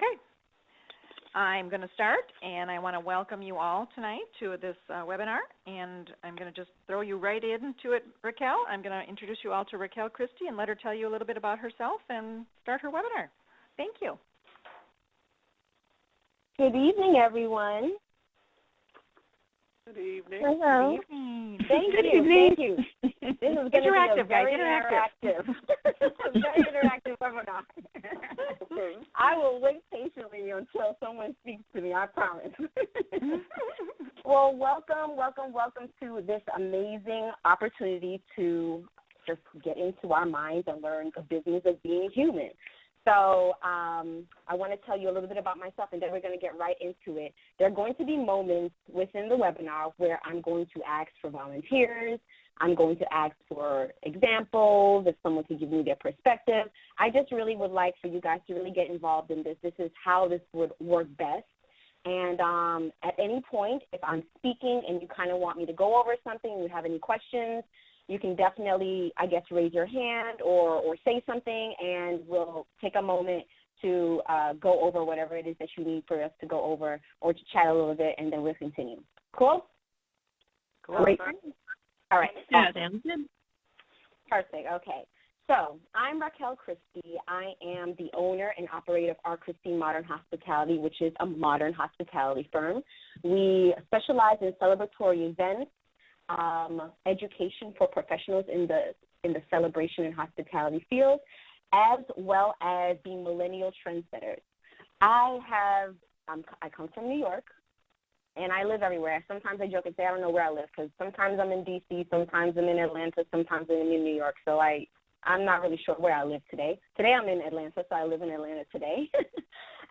Okay, I'm going to start, and I want to welcome you all tonight to this webinar, and I'm going to just throw you right into it, Raquel. I'm going to introduce you all to Raquel Christie and let her tell you a little bit about herself and start her webinar. Thank you. Good evening, everyone. Good evening. Hello. Good evening. Thank Good you. evening. Thank you. This is going to be a very interactive, very interactive webinar. I will wait patiently until someone speaks to me, I promise. Well, welcome to this amazing opportunity to just get into our minds and learn the business of being human. So I want to tell you a little bit about myself, and then we're going to get right into it. There are going to be moments within the webinar where I'm going to ask for volunteers. I'm going to ask for examples, if someone could give me their perspective. I just really would like for you guys to really get involved in this. This is how this would work best. And at any point, if I'm speaking and you kind of want me to go over something, you have any questions, you can definitely, I guess, raise your hand or say something, and we'll take a moment to go over whatever it is that you need for us to go over or to chat a little bit, and then we'll continue. Cool? Cool. Great. All right. Yeah, Awesome. sounds good. Perfect. Okay. So I'm Raquel Christie. I am the owner and operator of R. Christie Modern Hospitality, which is a modern hospitality firm. We specialize in celebratory events, education for professionals in the celebration and hospitality field, as well as being millennial trendsetters. I come from New York, and I live everywhere. Sometimes I joke and say I don't know where I live, because sometimes I'm in D.C., sometimes I'm in Atlanta, sometimes I'm in New York. So I'm not really sure where I live today. Today I'm in Atlanta, so I live in Atlanta today.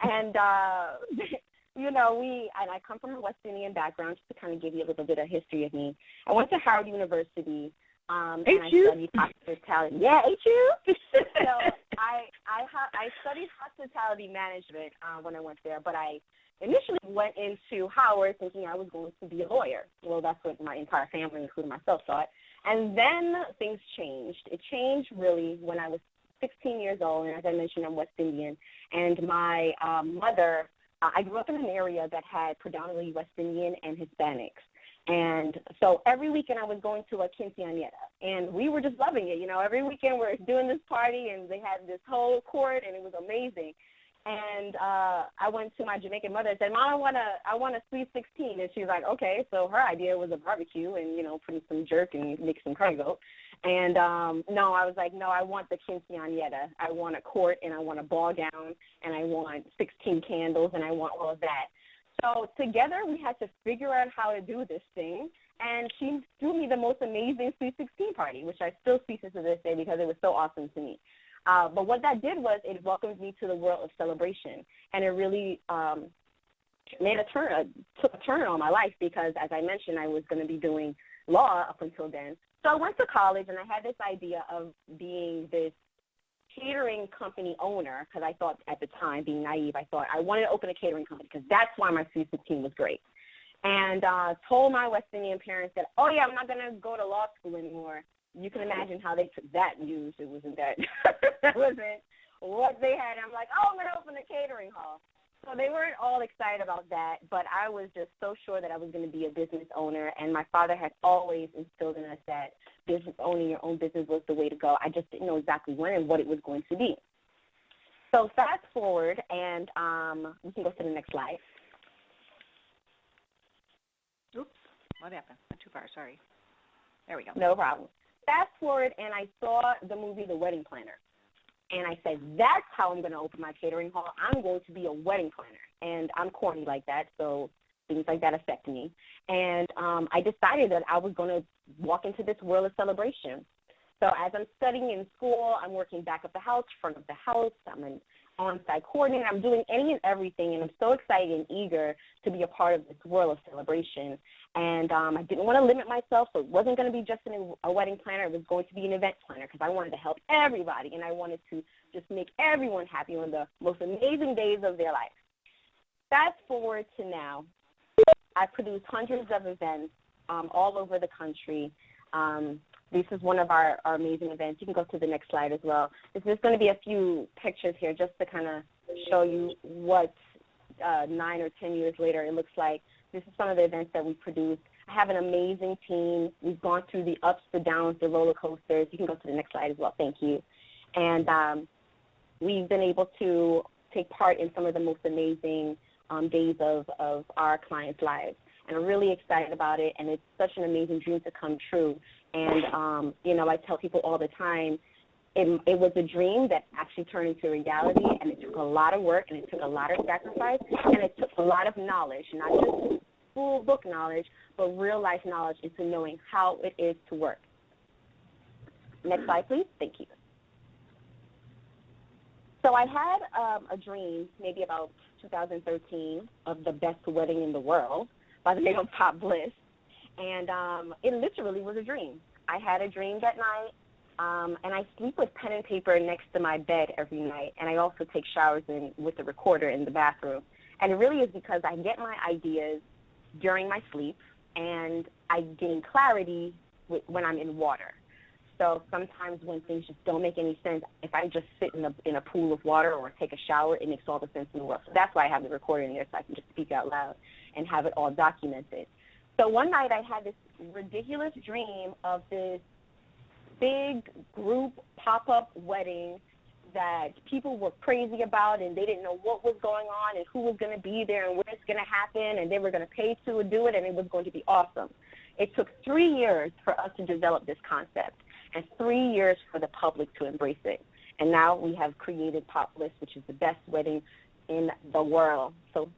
And you know, I come from a West Indian background, just to kind of give you a little bit of history of me. I went to Howard University, and I studied hospitality. Yeah, HU. So I studied hospitality management when I went there, but I initially went into Howard thinking I was going to be a lawyer. Well, that's what my entire family, including myself, thought. And then things changed. It changed really when I was 16 years old, and as I mentioned, I'm West Indian, and my mother. I grew up in an area that had predominantly West Indian and Hispanics. And so every weekend I was going to a quinceañera, and we were just loving it. You know, every weekend we're doing this party, and they had this whole court, and it was amazing. And I went to my Jamaican mother and said, Mom, I want a sweet 16. And she was like, okay. So her idea was a barbecue and, you know, putting some jerk and make some cargo. And no, I was like, no, I want the quinceañera. I want a court, and I want a ball gown, and I want 16 candles, and I want all of that. So together we had to figure out how to do this thing. And she threw me the most amazing Sweet 16 party, which I still speak to this day because it was so awesome to me. But what that did was it welcomed me to the world of celebration, and it really took a turn on my life because, as I mentioned, I was going to be doing law up until then. So I went to college, and I had this idea of being this catering company owner because I thought at the time, being naive, I thought I wanted to open a catering company because that's why my Sweet 16 was great. And told my West Indian parents that, oh, yeah, I'm not going to go to law school anymore. You can imagine how they took that news. It wasn't that wasn't what they had. I'm like, oh, I'm going to open a catering hall. So they weren't all excited about that, but I was just so sure that I was going to be a business owner, and my father had always instilled in us that owning your own business was the way to go. I just didn't know exactly when and what it was going to be. So fast forward, and we can go to the next slide. Oops, what happened? Went too far, sorry. There we go. No problem. Fast forward, and I saw the movie The Wedding Planner. And I said, that's how I'm going to open my catering hall. I'm going to be a wedding planner. And I'm corny like that, so things like that affect me. And I decided that I was going to walk into this world of celebration. So as I'm studying in school, I'm working back of the house, front of the house. I'm an on-site coordinator. I'm doing any and everything, and I'm so excited and eager to be a part of this world of celebration. And I didn't want to limit myself, so it wasn't going to be just a wedding planner. It was going to be an event planner because I wanted to help everybody, and I wanted to just make everyone happy on the most amazing days of their life. Fast forward to now, I produced hundreds of events all over the country. This is one of our amazing events. You can go to the next slide as well. There's going to be a few pictures here just to kind of show you what 9 or 10 years later it looks like. This is some of the events that we produced. I have an amazing team. We've gone through the ups, the downs, the roller coasters. You can go to the next slide as well. Thank you. And we've been able to take part in some of the most amazing days of our clients' lives. And I'm really excited about it, and it's such an amazing dream to come true. And, you know, I tell people all the time, it was a dream that actually turned into reality, and it took a lot of work, and it took a lot of sacrifice, and it took a lot of knowledge, not just full book knowledge, but real-life knowledge into knowing how it is to work. Next slide, please. Thank you. So I had a dream maybe about 2013 of the best wedding in the world by the name of Pop Bliss, and it literally was a dream. I had a dream that night, and I sleep with pen and paper next to my bed every night, and I also take showers with the recorder in the bathroom. And it really is because I get my ideas during my sleep, and I gain clarity when I'm in water. So sometimes when things just don't make any sense, if I just sit in a pool of water or take a shower, it makes all the sense in the world. So that's why I have the recorder in there, so I can just speak out loud and have it all documented. So one night I had this ridiculous dream of this big group pop-up wedding that people were crazy about, and they didn't know what was going on and who was going to be there and where it's going to happen, and they were going to pay to do it, and it was going to be awesome. It took 3 years for us to develop this concept and 3 years for the public to embrace it. And now we have created Pop Bliss, which is the best wedding in the world. So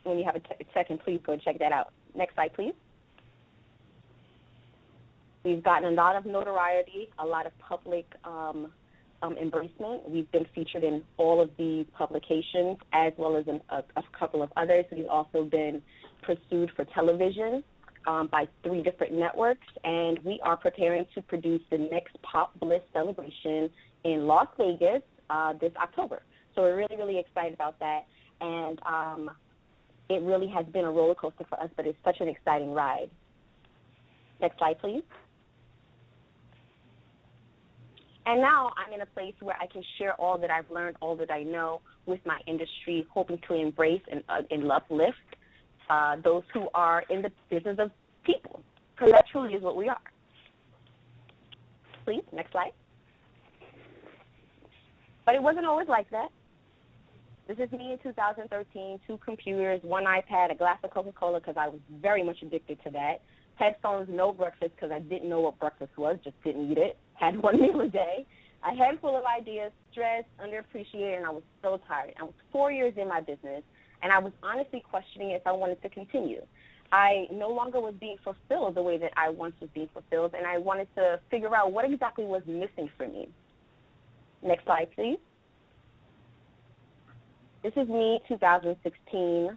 when you have a second, please go check that out. Next slide, please. We've gotten a lot of notoriety, a lot of public embracement. We've been featured in all of the publications as well as in a couple of others. We've also been pursued for television by 3 different networks, and we are preparing to produce the next Pop Bliss celebration in Las Vegas this October. So we're really, really excited about that, and it really has been a roller coaster for us, but it's such an exciting ride. Next slide, please. And now I'm in a place where I can share all that I've learned, all that I know with my industry, hoping to embrace and uplift those who are in the business of people, because that truly is what we are. Please, next slide. But it wasn't always like that. This is me in 2013, 2 computers, 1 iPad, a glass of Coca-Cola because I was very much addicted to that. Headphones, no breakfast because I didn't know what breakfast was, just didn't eat it. Had 1 meal a day. A handful of ideas, stressed, underappreciated, and I was so tired. I was 4 years in my business, and I was honestly questioning if I wanted to continue. I no longer was being fulfilled the way that I once was being fulfilled, and I wanted to figure out what exactly was missing for me. Next slide, please. This is me, 2016,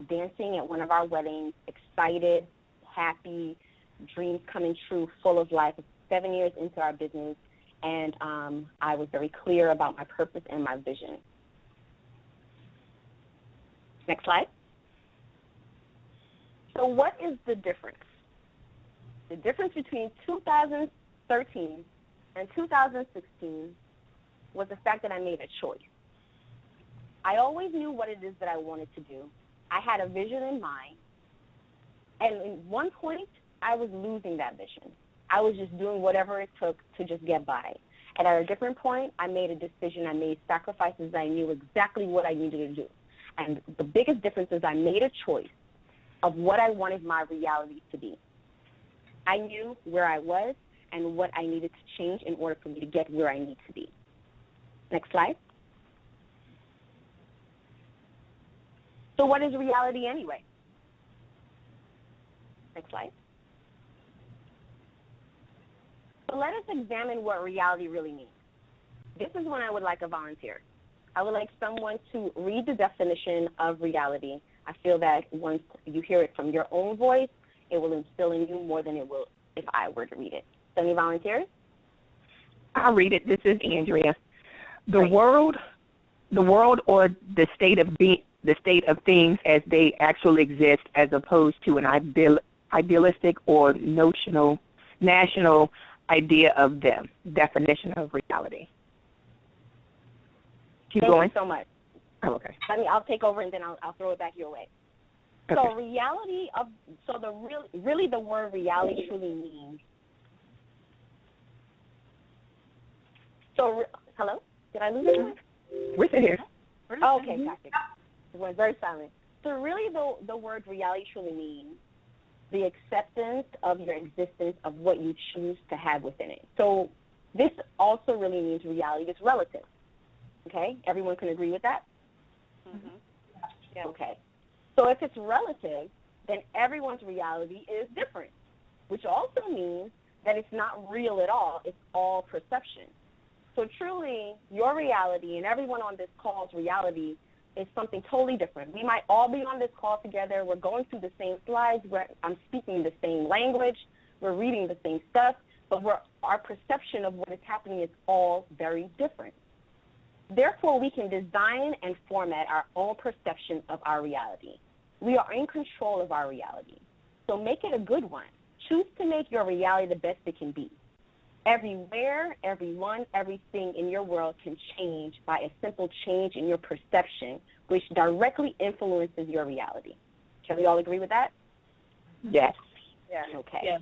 dancing at one of our weddings, excited, happy, dreams coming true, full of life. 7 years into our business, and I was very clear about my purpose and my vision. Next slide. So what is the difference? The difference between 2013 and 2016 was the fact that I made a choice. I always knew what it is that I wanted to do. I had a vision in mind, and at one point, I was losing that vision. I was just doing whatever it took to just get by. And at a different point, I made a decision. I made sacrifices. I knew exactly what I needed to do. And the biggest difference is I made a choice of what I wanted my reality to be. I knew where I was and what I needed to change in order for me to get where I need to be. Next slide. So what is reality anyway? Next slide. So let us examine what reality really means. This is when I would like a volunteer. I would like someone to read the definition of reality. I feel that once you hear it from your own voice, it will instill in you more than it will if I were to read it. So any volunteers? I'll read it. This is Andrea. The Great. world or the state of things as they actually exist, as opposed to an idealistic or national idea of them. Definition of reality. Keep Thank going. you so much. Oh, okay. I'll take over and then I'll throw it back your way. Okay. So the word reality truly means. So, hello? Did I lose anyone? We're still here. Oh, okay, gotcha. It was very silent. So really the word reality truly means the acceptance of your existence of what you choose to have within it. So this also really means reality is relative. Okay? Everyone can agree with that? Mm-hmm. Yeah. Okay. So if it's relative, then everyone's reality is different, which also means that it's not real at all. It's all perception. So truly, your reality and everyone on this call's reality is something totally different. We might all be on this call together. We're going through the same slides. I'm speaking the same language. We're reading the same stuff, but our perception of what is happening is all very different. Therefore, we can design and format our own perception of our reality. We are in control of our reality. So make it a good one. Choose to make your reality the best it can be. Everywhere, everyone, everything in your world can change by a simple change in your perception, which directly influences your reality. Can we all agree with that? Yes. Yeah. Okay. Yeah.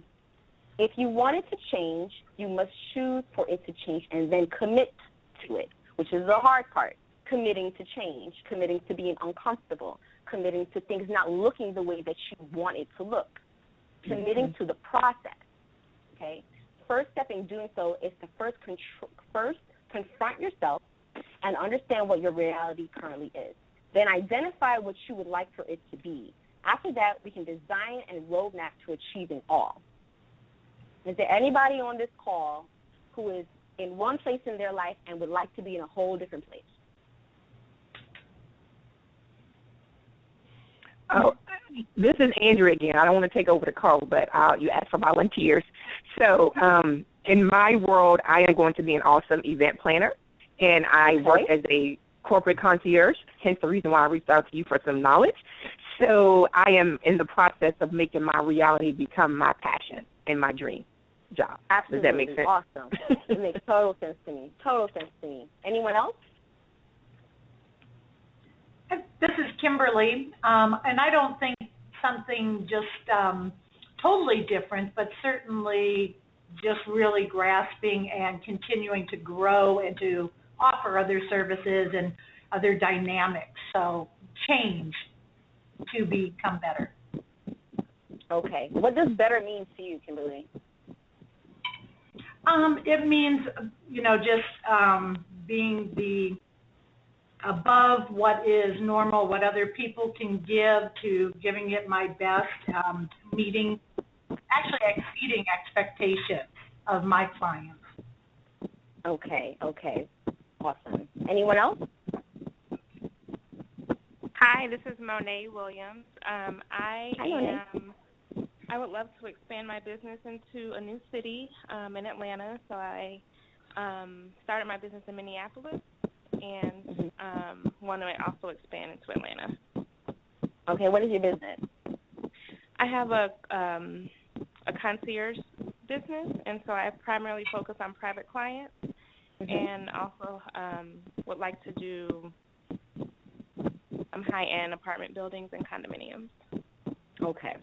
If you want it to change, you must choose for it to change and then commit to it, which is the hard part. Committing to change, committing to being uncomfortable, committing to things not looking the way that you want it to look, committing to the process, okay? First step in doing so is to first confront yourself and understand what your reality currently is. Then identify what you would like for it to be. After that, we can design and roadmap to achieving all. Is there anybody on this call who is in one place in their life and would like to be in a whole different place? Oh, this is Andrew again. I don't want to take over the call, but you asked for volunteers. So in my world, I am going to be an awesome event planner, and I work as a corporate concierge, hence the reason why I reached out to you for some knowledge. So I am in the process of making my reality become my passion and my dream job. Absolutely. Does that make sense? Awesome. It makes total sense to me. Total sense to me. Anyone else? This is Kimberly, and I don't think something just totally different, but certainly just really grasping and continuing to grow and to offer other services and other dynamics. So change to become better. Okay. What does better mean to you, Kimberly? It means, just being the above what is normal, what other people can give, to giving it my best, exceeding expectations of my clients. Okay. Awesome. Anyone else? Hi, this is Monet Williams. Hi, Monet. I would love to expand my business into a new city in Atlanta. So I started my business in Minneapolis and want to also expand into Atlanta. Okay, what is your business? I have a concierge business, and so I primarily focus on private clients and also would like to do high-end apartment buildings and condominiums. Okay.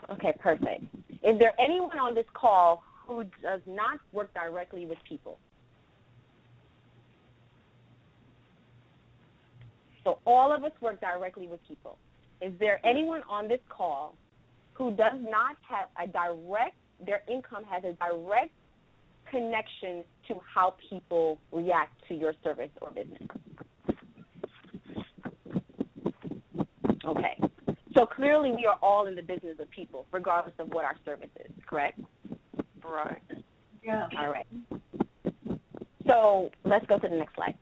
Okay, perfect. Is there anyone on this call who does not work directly with people? So all of us work directly with people. Is there anyone on this call who does not have their income has a direct connection to how people react to your service or business? Okay. So clearly we are all in the business of people, regardless of what our service is, correct? Right. Yeah. All right. So let's go to the next slide.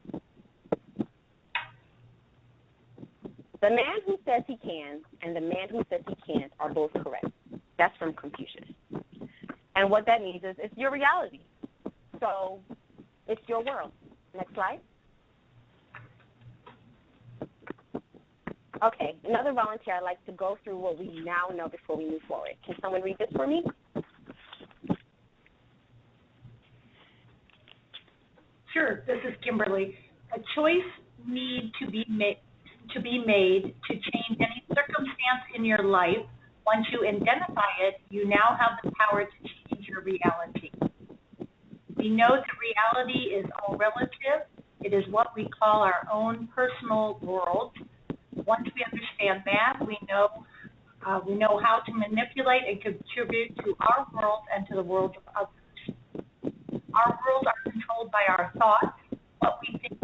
The man who says he can and the man who says he can't are both correct. That's from Confucius. And what that means is it's your reality. So it's your world. Next slide. Okay, another volunteer. I'd like to go through what we now know before we move forward. Can someone read this for me? Sure, this is Kimberly. A choice need to be made to change any circumstance in your life. Once you identify it, you now have the power to change your reality. We know that reality is all relative. It is what we call our own personal world. Once we understand that, we know how to manipulate and contribute to our world and to the world of others. Our world are controlled by our thoughts, what we think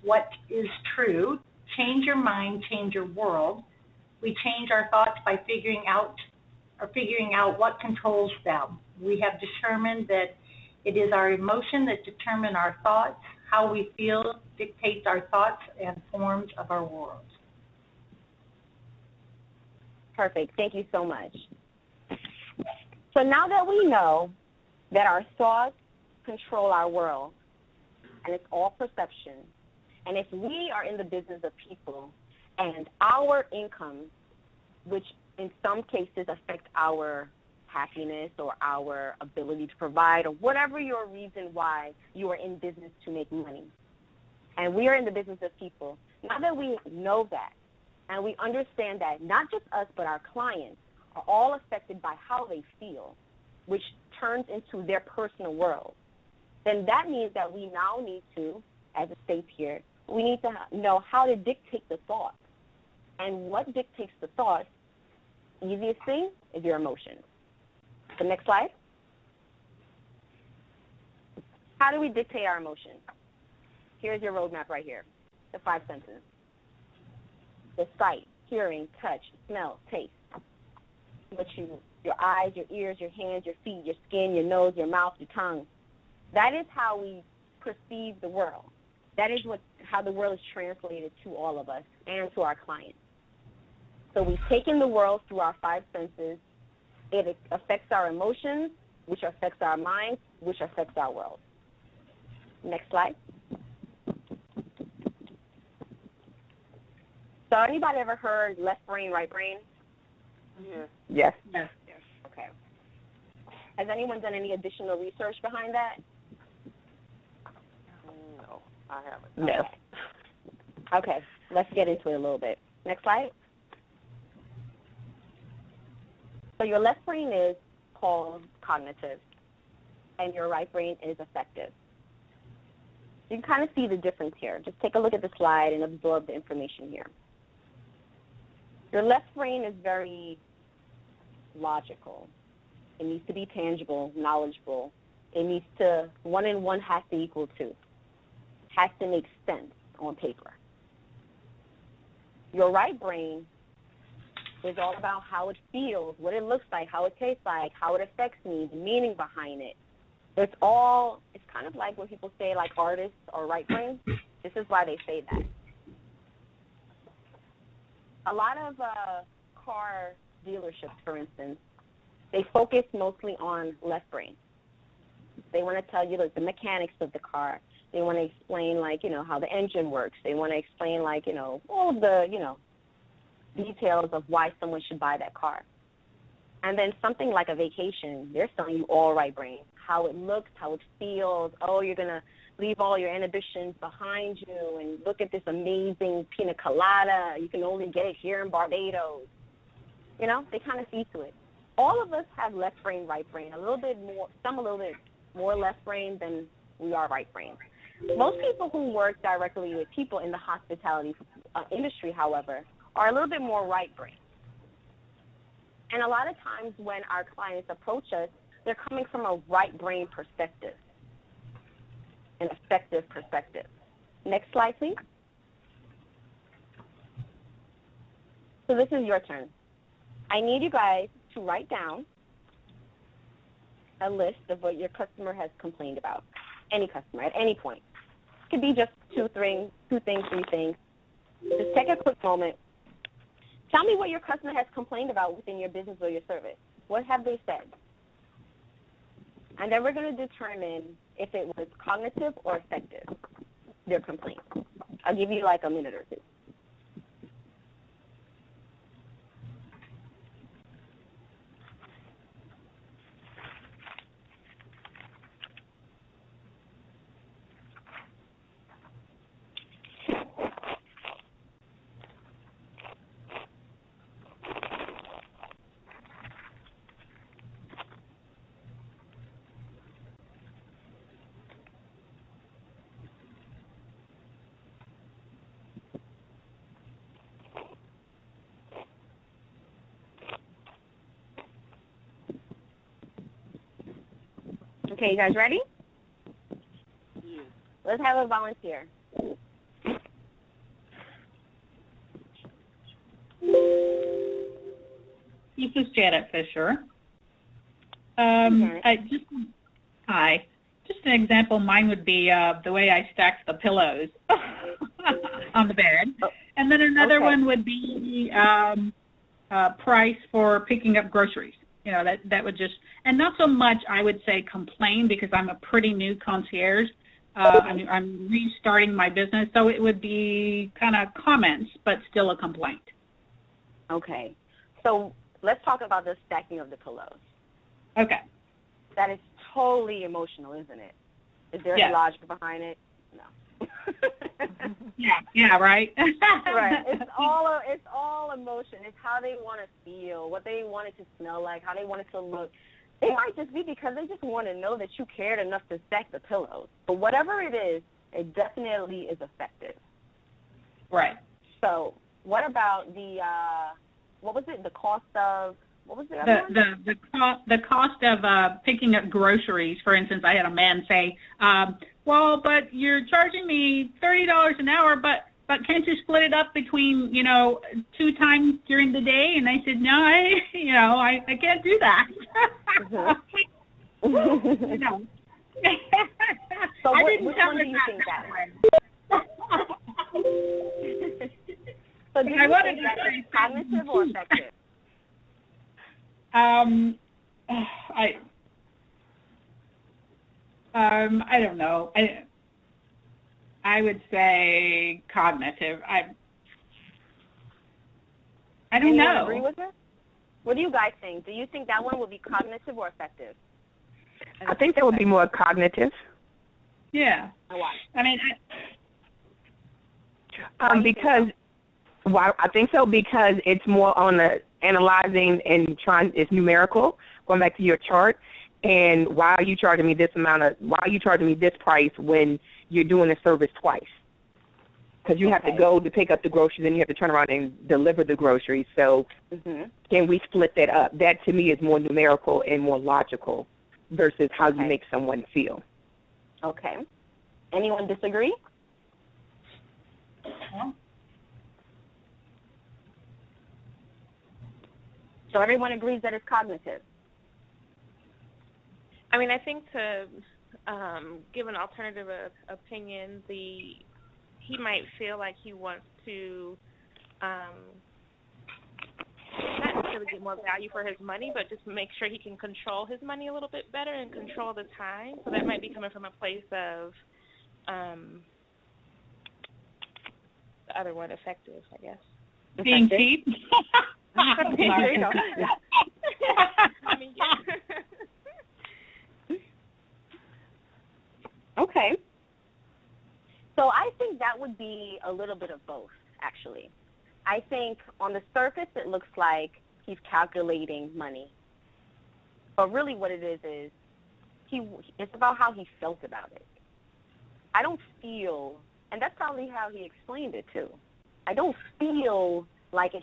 what is true. Change your mind, change your world. We change our thoughts by figuring out what controls them. We have determined that it is our emotion that determine our thoughts. How we feel dictates our thoughts and forms of our world. Perfect. Thank you so much. So now that we know that our thoughts control our world, and it's all perception, and if we are in the business of people and our income, which in some cases affect our happiness or our ability to provide or whatever your reason why you are in business to make money, and we are in the business of people, now that we know that and we understand that not just us but our clients are all affected by how they feel, which turns into their personal world, then that means that we now need to, as it states here, we need to know how to dictate the thoughts. And what dictates the thoughts, easiest thing, is your emotions. The next slide. How do we dictate our emotions? Here's your roadmap right here, the 5 senses. The sight, hearing, touch, smell, taste. Your eyes, your ears, your hands, your feet, your skin, your nose, your mouth, your tongue. That is how we perceive the world. That is how the world is translated to all of us and to our clients. So we take in the world through our 5 senses. It affects our emotions, which affects our minds, which affects our world. Next slide. So anybody ever heard left brain, right brain? Yes. Yes. Okay. Has anyone done any additional research behind that? No, I haven't. No. Okay, let's get into it a little bit. Next slide. So your left brain is called cognitive, and your right brain is affective. You can kind of see the difference here. Just take a look at the slide and absorb the information here. Your left brain is very logical. It needs to be tangible, knowledgeable. It needs to, 1 and 1 has to equal 2. Has to make sense on paper. Your right brain is all about how it feels, what it looks like, how it tastes like, how it affects me, the meaning behind it. It's kind of like when people say like artists or right brain. This is why they say that. A lot of car dealerships, for instance, they focus mostly on left brain. They want to tell you like the mechanics of the car. They want to explain like, how the engine works. They want to explain like, all of the, details of why someone should buy that car. And then something like a vacation, they're selling you all right brain, how it looks, how it feels. Oh, you're going to leave all your inhibitions behind you and look at this amazing pina colada. You can only get it here in Barbados. They kind of see to it. All of us have left brain, right brain, a little bit more left brain than we are right brain. Most people who work directly with people in the hospitality industry, however, are a little bit more right brain. And a lot of times when our clients approach us, they're coming from a right brain perspective, an effective perspective. Next slide, please. So this is your turn. I need you guys to write down a list of what your customer has complained about, any customer at any point. It could be just 2 things, 3 things. Just take a quick moment. Tell me what your customer has complained about within your business or your service. What have they said? And then we're going to determine if it was cognitive or effective, their complaint. I'll give you like a minute or 2. Okay, you guys ready? Let's have a volunteer. This is Janet Fisher. Janet. Hi. Just an example, mine would be the way I stacked the pillows on the bed. And then another Okay. one would be price for picking up groceries. You know, that would just, and not so much, I would say, complain, because I'm a pretty new concierge. I'm restarting my business, so it would be kind of comments, but still a complaint. Okay. So let's talk about the stacking of the pillows. Okay. That is totally emotional, isn't it? Is there Yeah. any logic behind it? No. Yeah, right? Right. It's all emotion. It's how they want to feel, what they want it to smell like, how they want it to look. It might just be because they just want to know that you cared enough to stack the pillows. But whatever it is, it definitely is effective. Right. So what about the, what was it, the cost of, what was the other one? The cost of picking up groceries, for instance, I had a man say, well, but you're charging me $30 an hour, but can't you split it up between, 2 times during the day? And I said, no, I can't do that. Mm-hmm. No. So I which didn't tell one her do you think that that is? So do you I wanted think to that say is cognitive or effective? I don't know. I would say cognitive. I don't Anyone know. agree with her? What do you guys think? Do you think that one would be cognitive or effective? I think that would be more cognitive. Yeah. And why? I mean, Because, well, I think so because it's more on the analyzing and it's numerical, going back to your chart. And why are you charging me this price when you're doing the service twice? Because you have to go to pick up the groceries and you have to turn around and deliver the groceries. So can we split that up? That to me is more numerical and more logical versus how you make someone feel. Okay. Anyone disagree? So everyone agrees that it's cognitive. I mean, I think to give an alternative opinion, he might feel like he wants to not necessarily get more value for his money, but just make sure he can control his money a little bit better and control the time. So that might be coming from a place of the other one, effective, I guess. being cheap. There you go. I mean, yeah. Okay. So I think that would be a little bit of both, actually. I think on the surface it looks like he's calculating money. But really what it is it's about how he felt about it. I don't feel, and that's probably how he explained it too. I don't feel like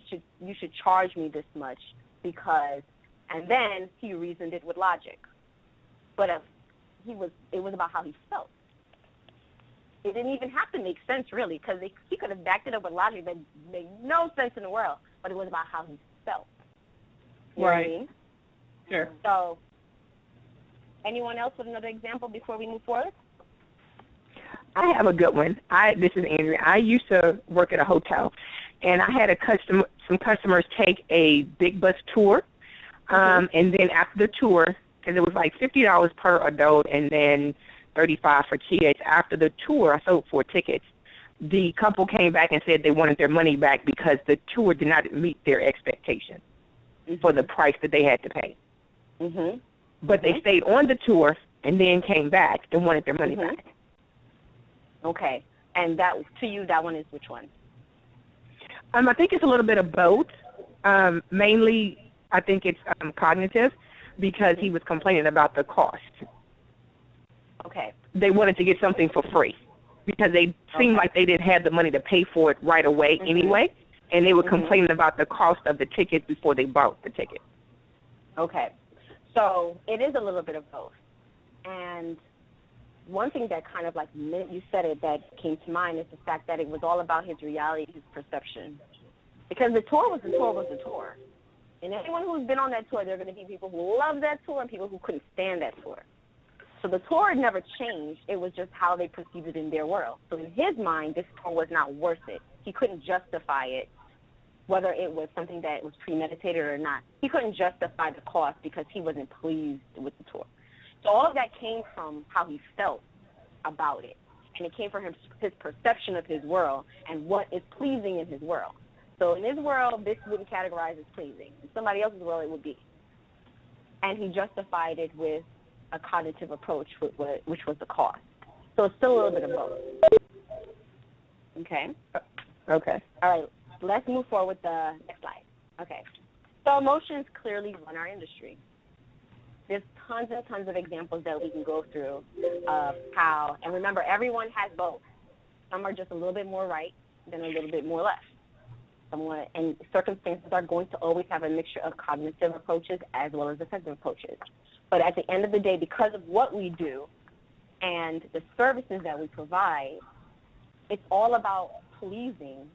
you should charge me this much because, and then he reasoned it with logic. But it was about how he felt. It didn't even have to make sense, really, because he could have backed it up with logic that made no sense in the world, but it was about how he felt. You know what I mean? Sure. So, anyone else with another example before we move forward? I have a good one. This is Andrea. I used to work at a hotel, and I had some customers take a big bus tour, and then after the tour, because it was like $50 per adult and then $35 for kids. After the tour, I sold 4 tickets. The couple came back and said they wanted their money back because the tour did not meet their expectations for the price that they had to pay. But they stayed on the tour and then came back and wanted their money back. Okay. And that, to you, that one is which one? I think it's a little bit of both. Mainly, I think it's cognitive because he was complaining about the cost. Okay. They wanted to get something for free because they seemed like they didn't have the money to pay for it right away anyway, and they were complaining about the cost of the ticket before they bought the ticket. Okay. So it is a little bit of both. And one thing that kind of like, you said it, that came to mind is the fact that it was all about his reality, his perception. Because the tour was the tour was the tour. And anyone who's been on that tour, there are going to be people who love that tour and people who couldn't stand that tour. So the tour had never changed. It was just how they perceived it in their world. So in his mind, this tour was not worth it. He couldn't justify it, whether it was something that was premeditated or not. He couldn't justify the cost because he wasn't pleased with the tour. So all of that came from how he felt about it. And it came from his perception of his world and what is pleasing in his world. So in his world, this wouldn't categorize as pleasing. In somebody else's world, it would be. And he justified it with a cognitive approach, which was the cost. So it's still a little bit of both. Okay? Okay. All right, let's move forward with the next slide. Okay. So emotions clearly run our industry. There's tons and tons of examples that we can go through of how, and remember, everyone has both. Some are just a little bit more right than a little bit more left. And circumstances are going to always have a mixture of cognitive approaches as well as affective approaches. But at the end of the day, because of what we do and the services that we provide, it's all about pleasing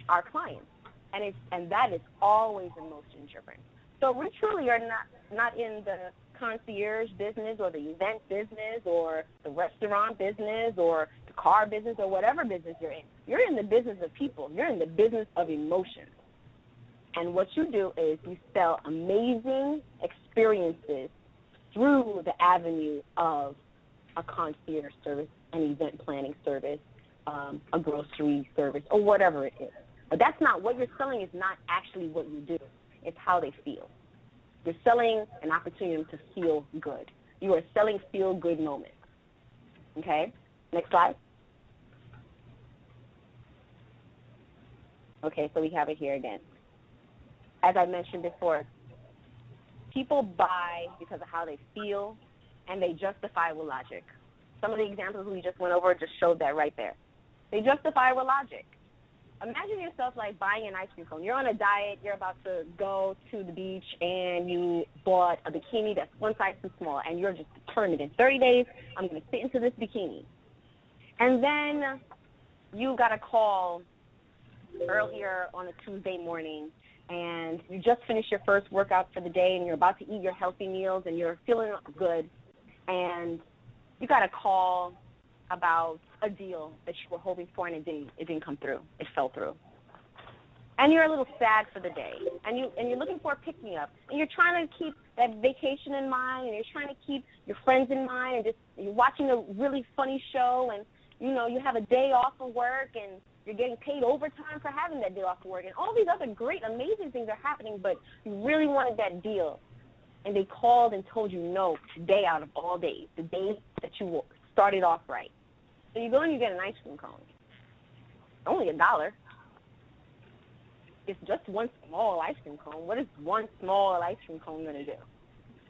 our clients. And that is always emotion driven. So we truly are not in the concierge business or the event business or the restaurant business or the car business or whatever business you're in. You're in the business of people. You're in the business of emotions. And what you do is you sell amazing experiences through the avenue of a concierge service, an event planning service, a grocery service, or whatever it is. But that's not what you're selling. Is not actually what you do. It's how they feel. You're selling an opportunity to feel good. You are selling feel-good moments. Okay? Next slide. Okay, so we have it here again. As I mentioned before, people buy because of how they feel, and they justify with logic. Some of the examples we just went over just showed that right there. They justify with logic. Imagine yourself like buying an ice cream cone. You're on a diet, you're about to go to the beach, and you bought a bikini that's one size too small, and you're just determined, in 30 days, I'm going to fit into this bikini. And then you got a call earlier on a Tuesday morning, and you just finished your first workout for the day, and you're about to eat your healthy meals, and you're feeling good, and you got a call about a deal that you were hoping for, and it didn't come through. It fell through. And you're a little sad for the day, and you're looking for a pick-me-up, and you're trying to keep that vacation in mind, and you're trying to keep your friends in mind, and you're watching a really funny show, and you have a day off of work, and you're getting paid overtime for having that day off of work, and all these other great, amazing things are happening, but you really wanted that deal, and they called and told you no today out of all days, the day that you started off right. So you go and you get an ice cream cone. Only $1. It's just one small ice cream cone. What is one small ice cream cone going to do?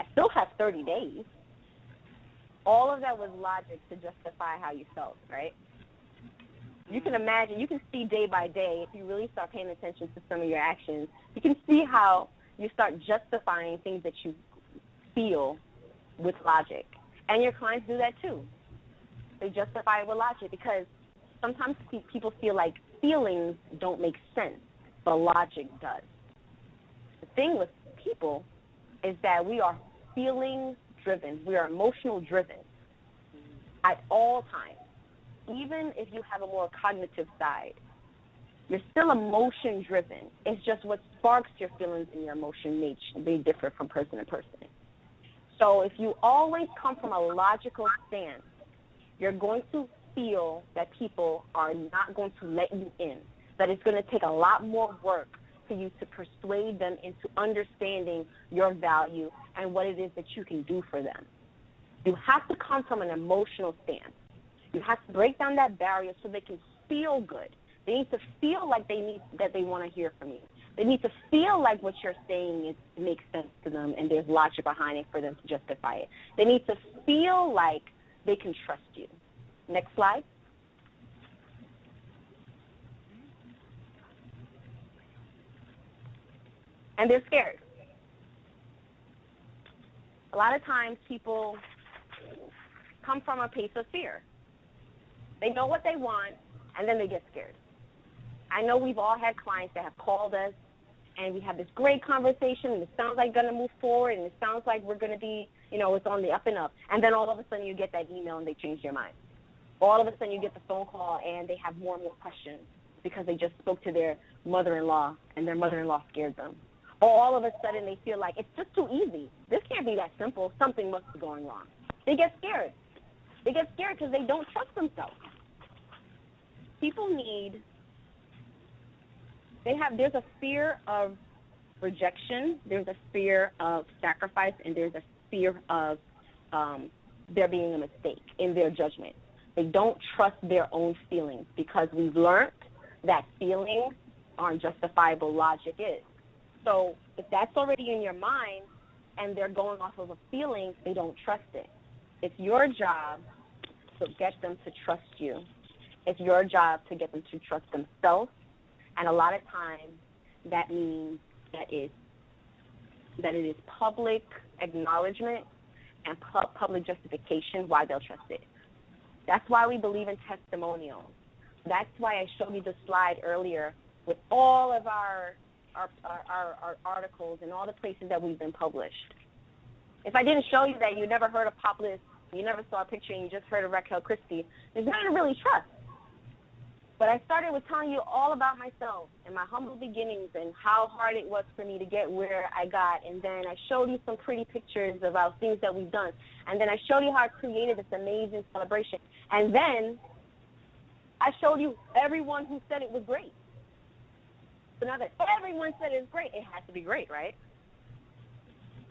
I still have 30 days. All of that was logic to justify how you felt, right? You can imagine, you can see day by day, if you really start paying attention to some of your actions, you can see how you start justifying things that you feel with logic. And your clients do that too. They justify it with logic because sometimes people feel like feelings don't make sense, but logic does. The thing with people is that we are feeling-driven. We are emotional-driven at all times. Even if you have a more cognitive side, you're still emotion-driven. It's just what sparks your feelings and your emotion may differ from person to person. So if you always come from a logical stance, you're going to feel that people are not going to let you in, that it's going to take a lot more work for you to persuade them into understanding your value and what it is that you can do for them. You have to come from an emotional stance. You have to break down that barrier so they can feel good. They need to feel like they want to hear from you. They need to feel like what you're saying makes sense to them and there's logic behind it for them to justify it. They need to feel like they can trust you. Next slide. And they're scared. A lot of times people come from a place of fear. They know what they want, and then they get scared. I know we've all had clients that have called us, and we have this great conversation, and it sounds like going to move forward, and it sounds like we're going to be, it's on the up and up. And then all of a sudden you get that email and they change their mind. All of a sudden you get the phone call and they have more and more questions because they just spoke to their mother-in-law and their mother-in-law scared them. Or all of a sudden they feel like it's just too easy. This can't be that simple. Something must be going wrong. They get scared. They get scared because they don't trust themselves. People there's a fear of rejection, there's a fear of sacrifice, and there's a fear of there being a mistake in their judgment. They don't trust their own feelings because we've learned that feelings aren't justifiable, logic is. So if that's already in your mind and they're going off of a feeling, they don't trust it. It's your job to get them to trust you. It's your job to get them to trust themselves. And a lot of times that means that it is public acknowledgement and public justification why they'll trust it. That's why we believe in testimonials. That's why I showed you the slide earlier with all of our articles and all the places that we've been published. If I didn't show you that you never heard of Populous, you never saw a picture and you just heard of Raquel Christie, there's nothing to really trust. But I started with telling you all about myself and my humble beginnings and how hard it was for me to get where I got. And then I showed you some pretty pictures about things that we've done. And then I showed you how I created this amazing celebration. And then I showed you everyone who said it was great. So now that everyone said it's great, it has to be great, right?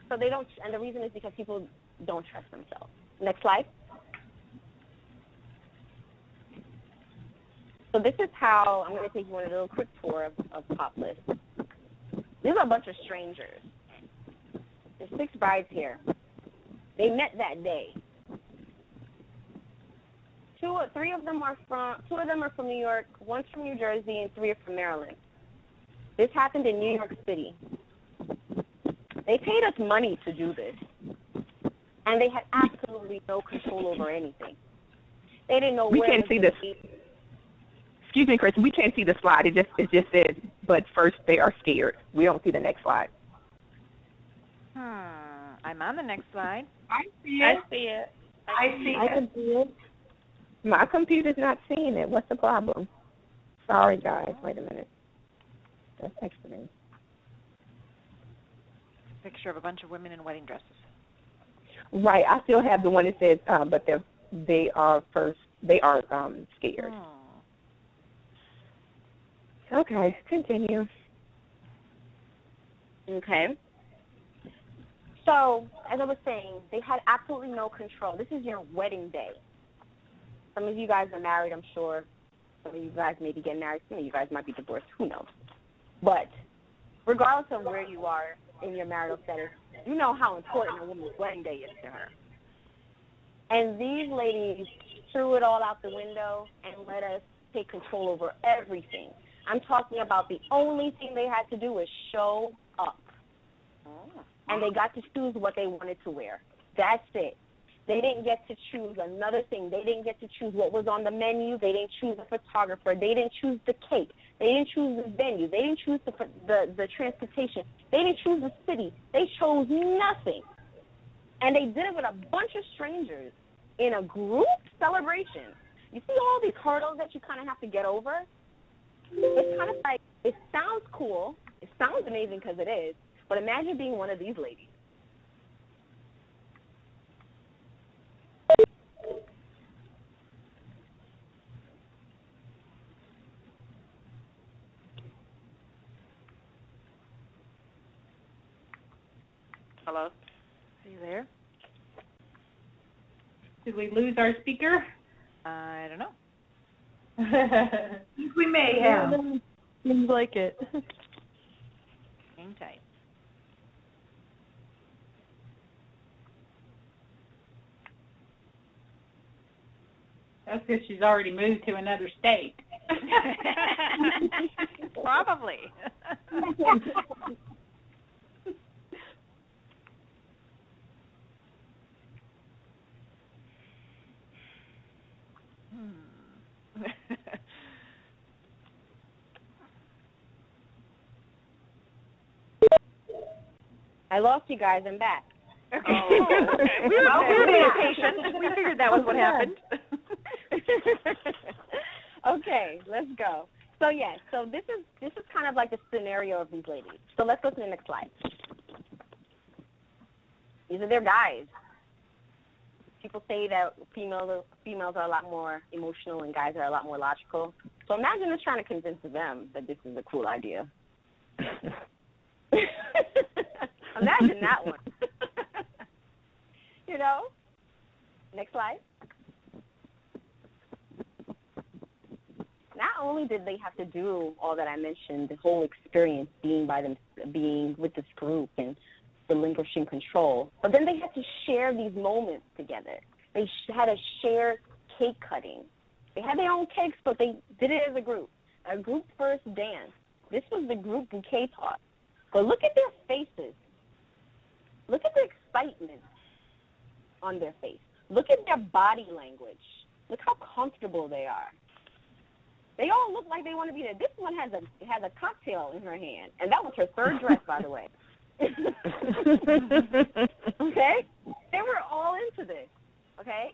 So they don't, and the reason is because people don't trust themselves. Next slide. So this is how, I'm going to take you on a little quick tour of Populous. These are a bunch of strangers. There's 6 brides here. They met that day. 2 or 3 of them are from New York, 1's from New Jersey, and 3 are from Maryland. This happened in New York City. They paid us money to do this, and they had absolutely no control over anything. They didn't know We where can't see this. Excuse me, Chris. We can't see the slide. It just says, but first they are scared. We don't see the next slide. I'm on the next slide. I see I it. see it. I see I it. can see it. My computer's not seeing it. What's the problem? Sorry, guys. Wait a minute. That's excellent. Picture of a bunch of women in wedding dresses. Right. I still have the one that says, but they are scared. Okay, continue. Okay. So, as I was saying, they had absolutely no control. This is your wedding day. Some of you guys are married, I'm sure. Some of you guys may be getting married. Some of you guys might be divorced. Who knows? But regardless of where you are in your marital status, you know how important a woman's wedding day is to her. And these ladies threw it all out the window and let us take control over everything. I'm talking about the only thing they had to do was show up. And they got to choose what they wanted to wear. That's it. They didn't get to choose another thing. They didn't get to choose what was on the menu. They didn't choose a photographer. They didn't choose the cake. They didn't choose the venue. They didn't choose the transportation. They didn't choose the city. They chose nothing. And they did it with a bunch of strangers in a group celebration. You see all these hurdles that you kind of have to get over? It's kind of like, it sounds cool. It sounds amazing because it is. But imagine being one of these ladies. Hello? Are you there? Did we lose our speaker? I don't know. I think we may have. Seems like it. Hang tight. That's because she's already moved to another state. Probably. I lost you guys. I'm back. Okay. We were being patient. We figured that was what happened. Okay, let's go. So so this is kind of like the scenario of these ladies. So let's go to the next slide. These are their guys. People say that females are a lot more emotional and guys are a lot more logical. So imagine us trying to convince them that this is a cool idea. Imagine that one. You know? Next slide. Not only did they have to do all that I mentioned, the whole experience being with this group and relinquishing control, but then they had to share these moments together. They had to share cake cutting. They had their own cakes, but they did it as a group first dance. This was the group bouquet toss. But look at their faces. Look at the excitement on their face. Look at their body language. Look how comfortable they are. They all look like they want to be there. This one has a cocktail in her hand, and that was her third dress, by the way. Okay? They were all into this, okay?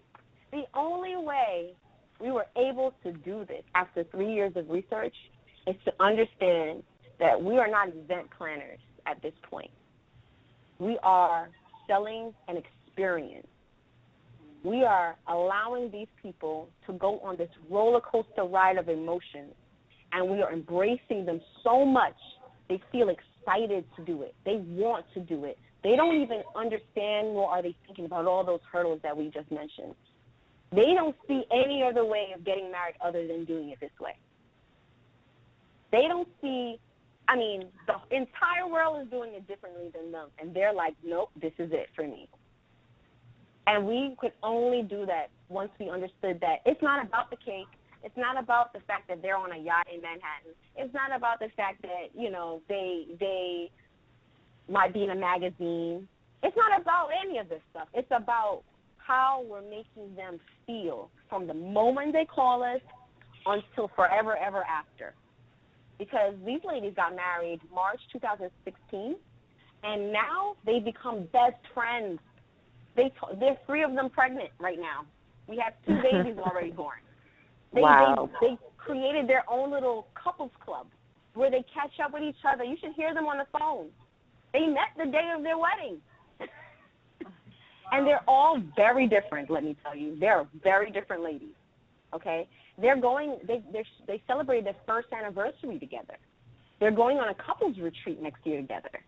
The only way we were able to do this after 3 years of research is to understand that we are not event planners at this point. We are selling an experience. We are allowing these people to go on this roller coaster ride of emotions, and we are embracing them so much they feel excited to do it. They want to do it. They don't even understand, nor are they thinking about all those hurdles that we just mentioned. They don't see any other way of getting married other than doing it this way. They don't see, the entire world is doing it differently than them, and they're like, nope, this is it for me. And we could only do that once we understood that it's not about the cake. It's not about the fact that they're on a yacht in Manhattan. It's not about the fact that, they might be in a magazine. It's not about any of this stuff. It's about how we're making them feel from the moment they call us until forever, ever after. Because these ladies got married March 2016, and now they become best friends. There's 3 of them pregnant right now. We have 2 babies already born. They created their own little couples club where they catch up with each other. You should hear them on the phone. They met the day of their wedding. And they're all very different, let me tell you. They're very different ladies, okay? They celebrated their first anniversary together. They're going on a couples retreat next year together.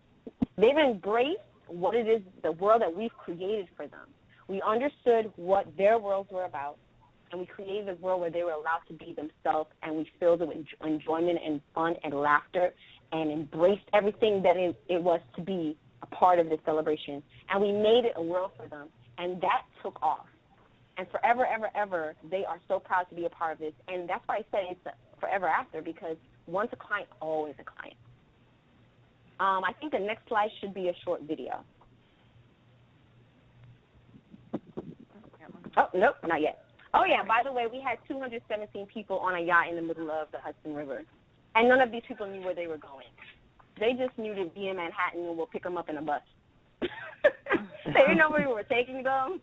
They've embraced what it is, the world that we've created for them. We understood what their worlds were about, and we created a world where they were allowed to be themselves, and we filled it with enjoyment and fun and laughter and embraced everything that it was to be a part of this celebration. And we made it a world for them, and that took off. And forever, ever, ever, they are so proud to be a part of this. And that's why I said it's forever after, because once a client, always a client. I think the next slide should be a short video. Oh, nope, not yet. Oh, yeah, by the way, we had 217 people on a yacht in the middle of the Hudson River, and none of these people knew where they were going. They just knew to be in Manhattan and we'll pick them up in a bus. They didn't know where we were taking them.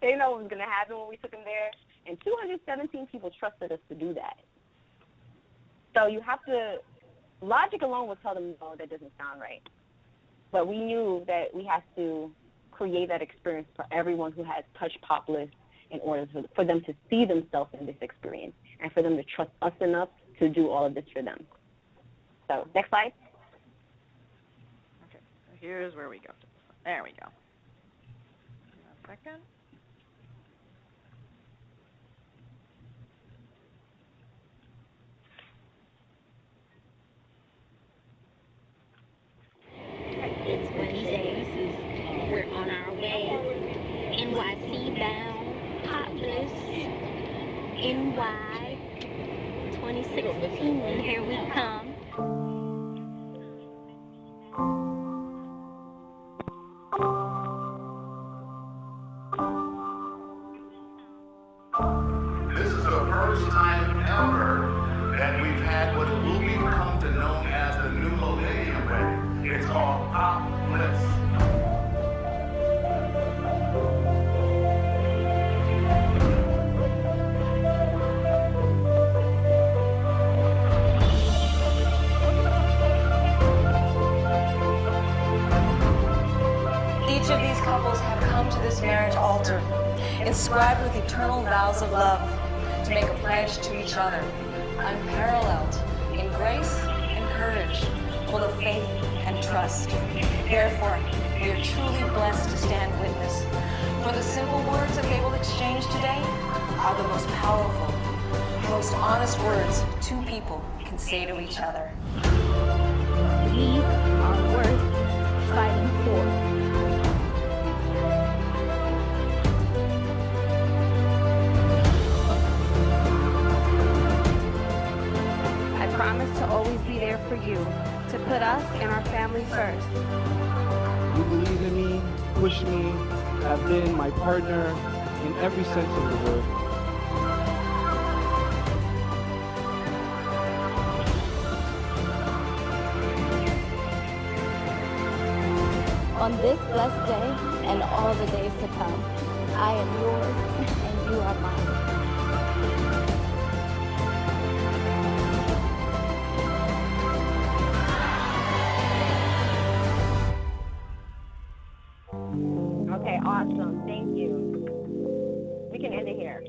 They didn't know what was going to happen when we took them there, and 217 people trusted us to do that. So you have to, logic alone would tell them, no, that doesn't sound right. But we knew that we had to create that experience for everyone who has touched Popless in order for them to see themselves in this experience and for them to trust us enough to do all of this for them. So next slide. Okay, so here's where we go. There we go. One second. It's Wednesday. We're on our way. NYC bound, Popless, NY 2016. Here we come. This is the first time ever that we've had what will become to known as the New Millennium Wedding. It's called Pop Bliss. Each of these couples have come to this marriage altar, inscribed with eternal vows of love, to make a pledge to each other, unparalleled in grace and courage, full of faith and trust. Therefore, we are truly blessed to stand witness, for the simple words that they will exchange today are the most powerful, most honest words two people can say to each other. We are worth fighting for. I promise to always be there for you, to put us and our family first. You believe in me, push me, have been my partner in every sense of the word. On this blessed day and all the days to come, I am yours and you are mine. Okay, awesome. Thank you. We can end it here.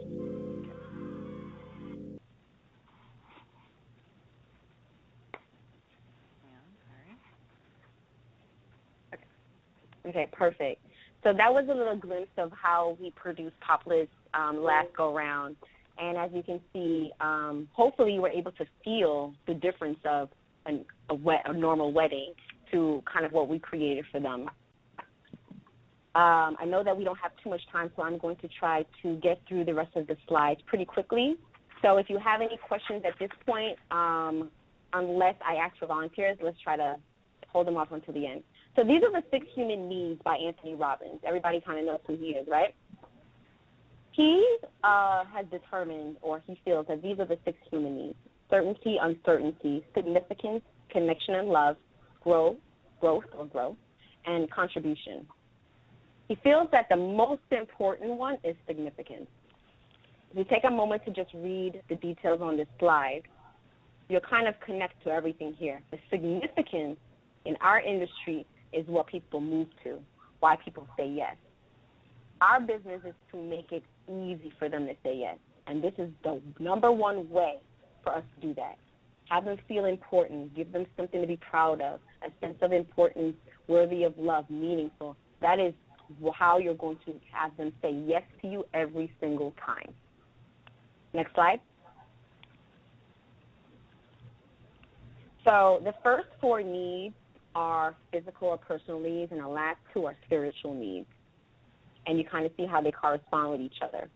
Okay, perfect. So that was a little glimpse of how we produced Pop Bliss last go round. And as you can see, hopefully you were able to feel the difference of a normal wedding to kind of what we created for them. I know that we don't have too much time, so I'm going to try to get through the rest of the slides pretty quickly. So if you have any questions at this point, unless I ask for volunteers, let's try to hold them off until the end. So these are the 6 human needs by Anthony Robbins. Everybody kind of knows who he is, right? He has determined, or he feels that these are the 6 human needs: certainty, uncertainty, significance, connection and love, growth, and contribution. He feels that the most important one is significance. If you take a moment to just read the details on this slide, you'll kind of connect to everything here. The significance in our industry is what people move to, why people say yes. Our business is to make it easy for them to say yes, and this is the number one way for us to do that. Have them feel important, give them something to be proud of, a sense of importance, worthy of love, meaningful. That is how you're going to have them say yes to you every single time. Next slide. So the first 4 needs are physical or personal needs, and the last 2 are spiritual needs. And you kind of see how they correspond with each other.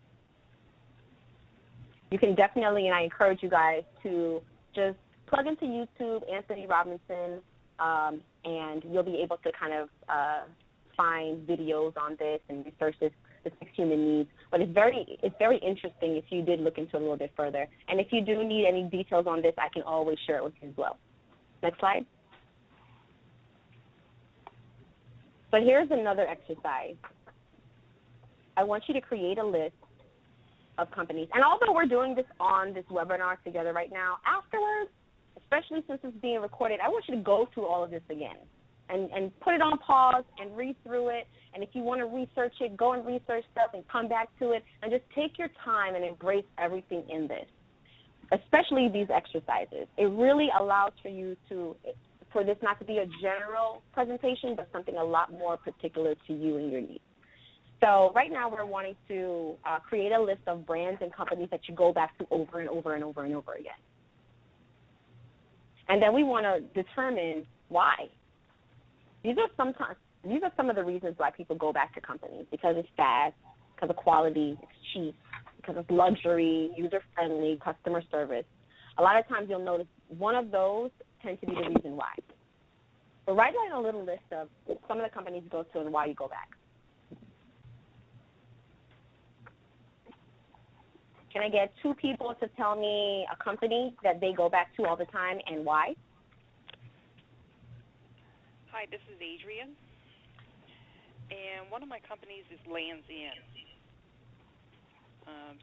You can definitely, and I encourage you guys to just plug into YouTube, Anthony Robinson, and you'll be able to kind of find videos on this and research this, the 6 human needs. But it's very interesting if you did look into it a little bit further. And if you do need any details on this, I can always share it with you as well. Next slide. But here's another exercise. I want you to create a list of companies. And although we're doing this on this webinar together right now, afterwards, especially since it's being recorded, I want you to go through all of this again and put it on pause and read through it. And if you want to research it, go and research stuff and come back to it, and just take your time and embrace everything in this, especially these exercises. It really allows for this not to be a general presentation, but something a lot more particular to you and your needs. So right now we're wanting to create a list of brands and companies that you go back to over and over and over and over again. And then we want to determine why. These are some of the reasons why people go back to companies: because it's fast, because of quality, it's cheap, because it's luxury, user-friendly, customer service. A lot of times you'll notice one of those tends to be the reason why. So write down a little list of some of the companies you go to and why you go back. Can I get 2 people to tell me a company that they go back to all the time and why? Hi, this is Adrian. And one of my companies is Lands End.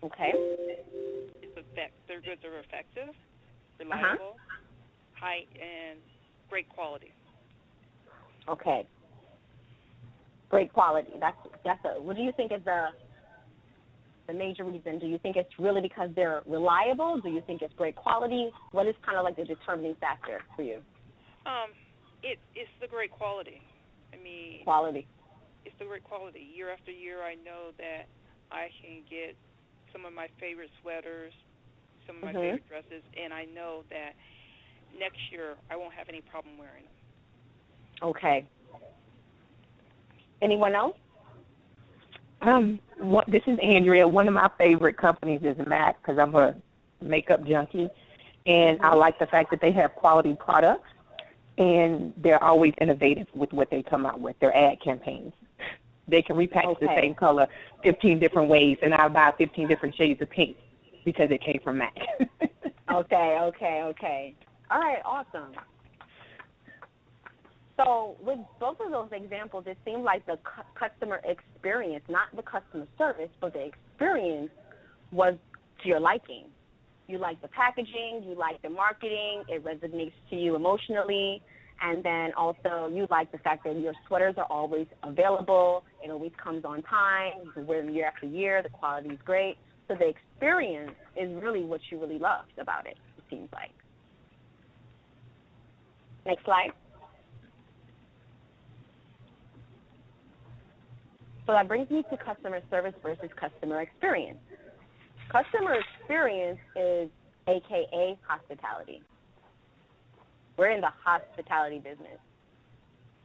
Okay. Their goods are effective, reliable, high, and great quality. Okay. Great quality. What do you think is the major reason? Do you think it's really because they're reliable? Do you think it's great quality? What is kind of like the determining factor for you? It's the great quality. I mean, Quality. It's the great quality. Year after year, I know that I can get some of my favorite sweaters, some of my favorite dresses, and I know that next year I won't have any problem wearing them. Okay. Anyone else? This is Andrea. One of my favorite companies is MAC because I'm a makeup junkie, and I like the fact that they have quality products, and they're always innovative with what they come out with, their ad campaigns. They can repackage the same color 15 different ways, and I'll buy 15 different shades of pink because it came from MAC. Okay. All right, awesome. So with both of those examples, it seemed like the customer experience, not the customer service, but the experience was to your liking. You like the packaging, you like the marketing, it resonates to you emotionally, and then also you like the fact that your sweaters are always available, it always comes on time, you can wear them year after year, the quality is great. So the experience is really what you really loved about it seems like. Next slide. So that brings me to customer service versus customer experience. Customer experience is AKA hospitality. We're in the hospitality business.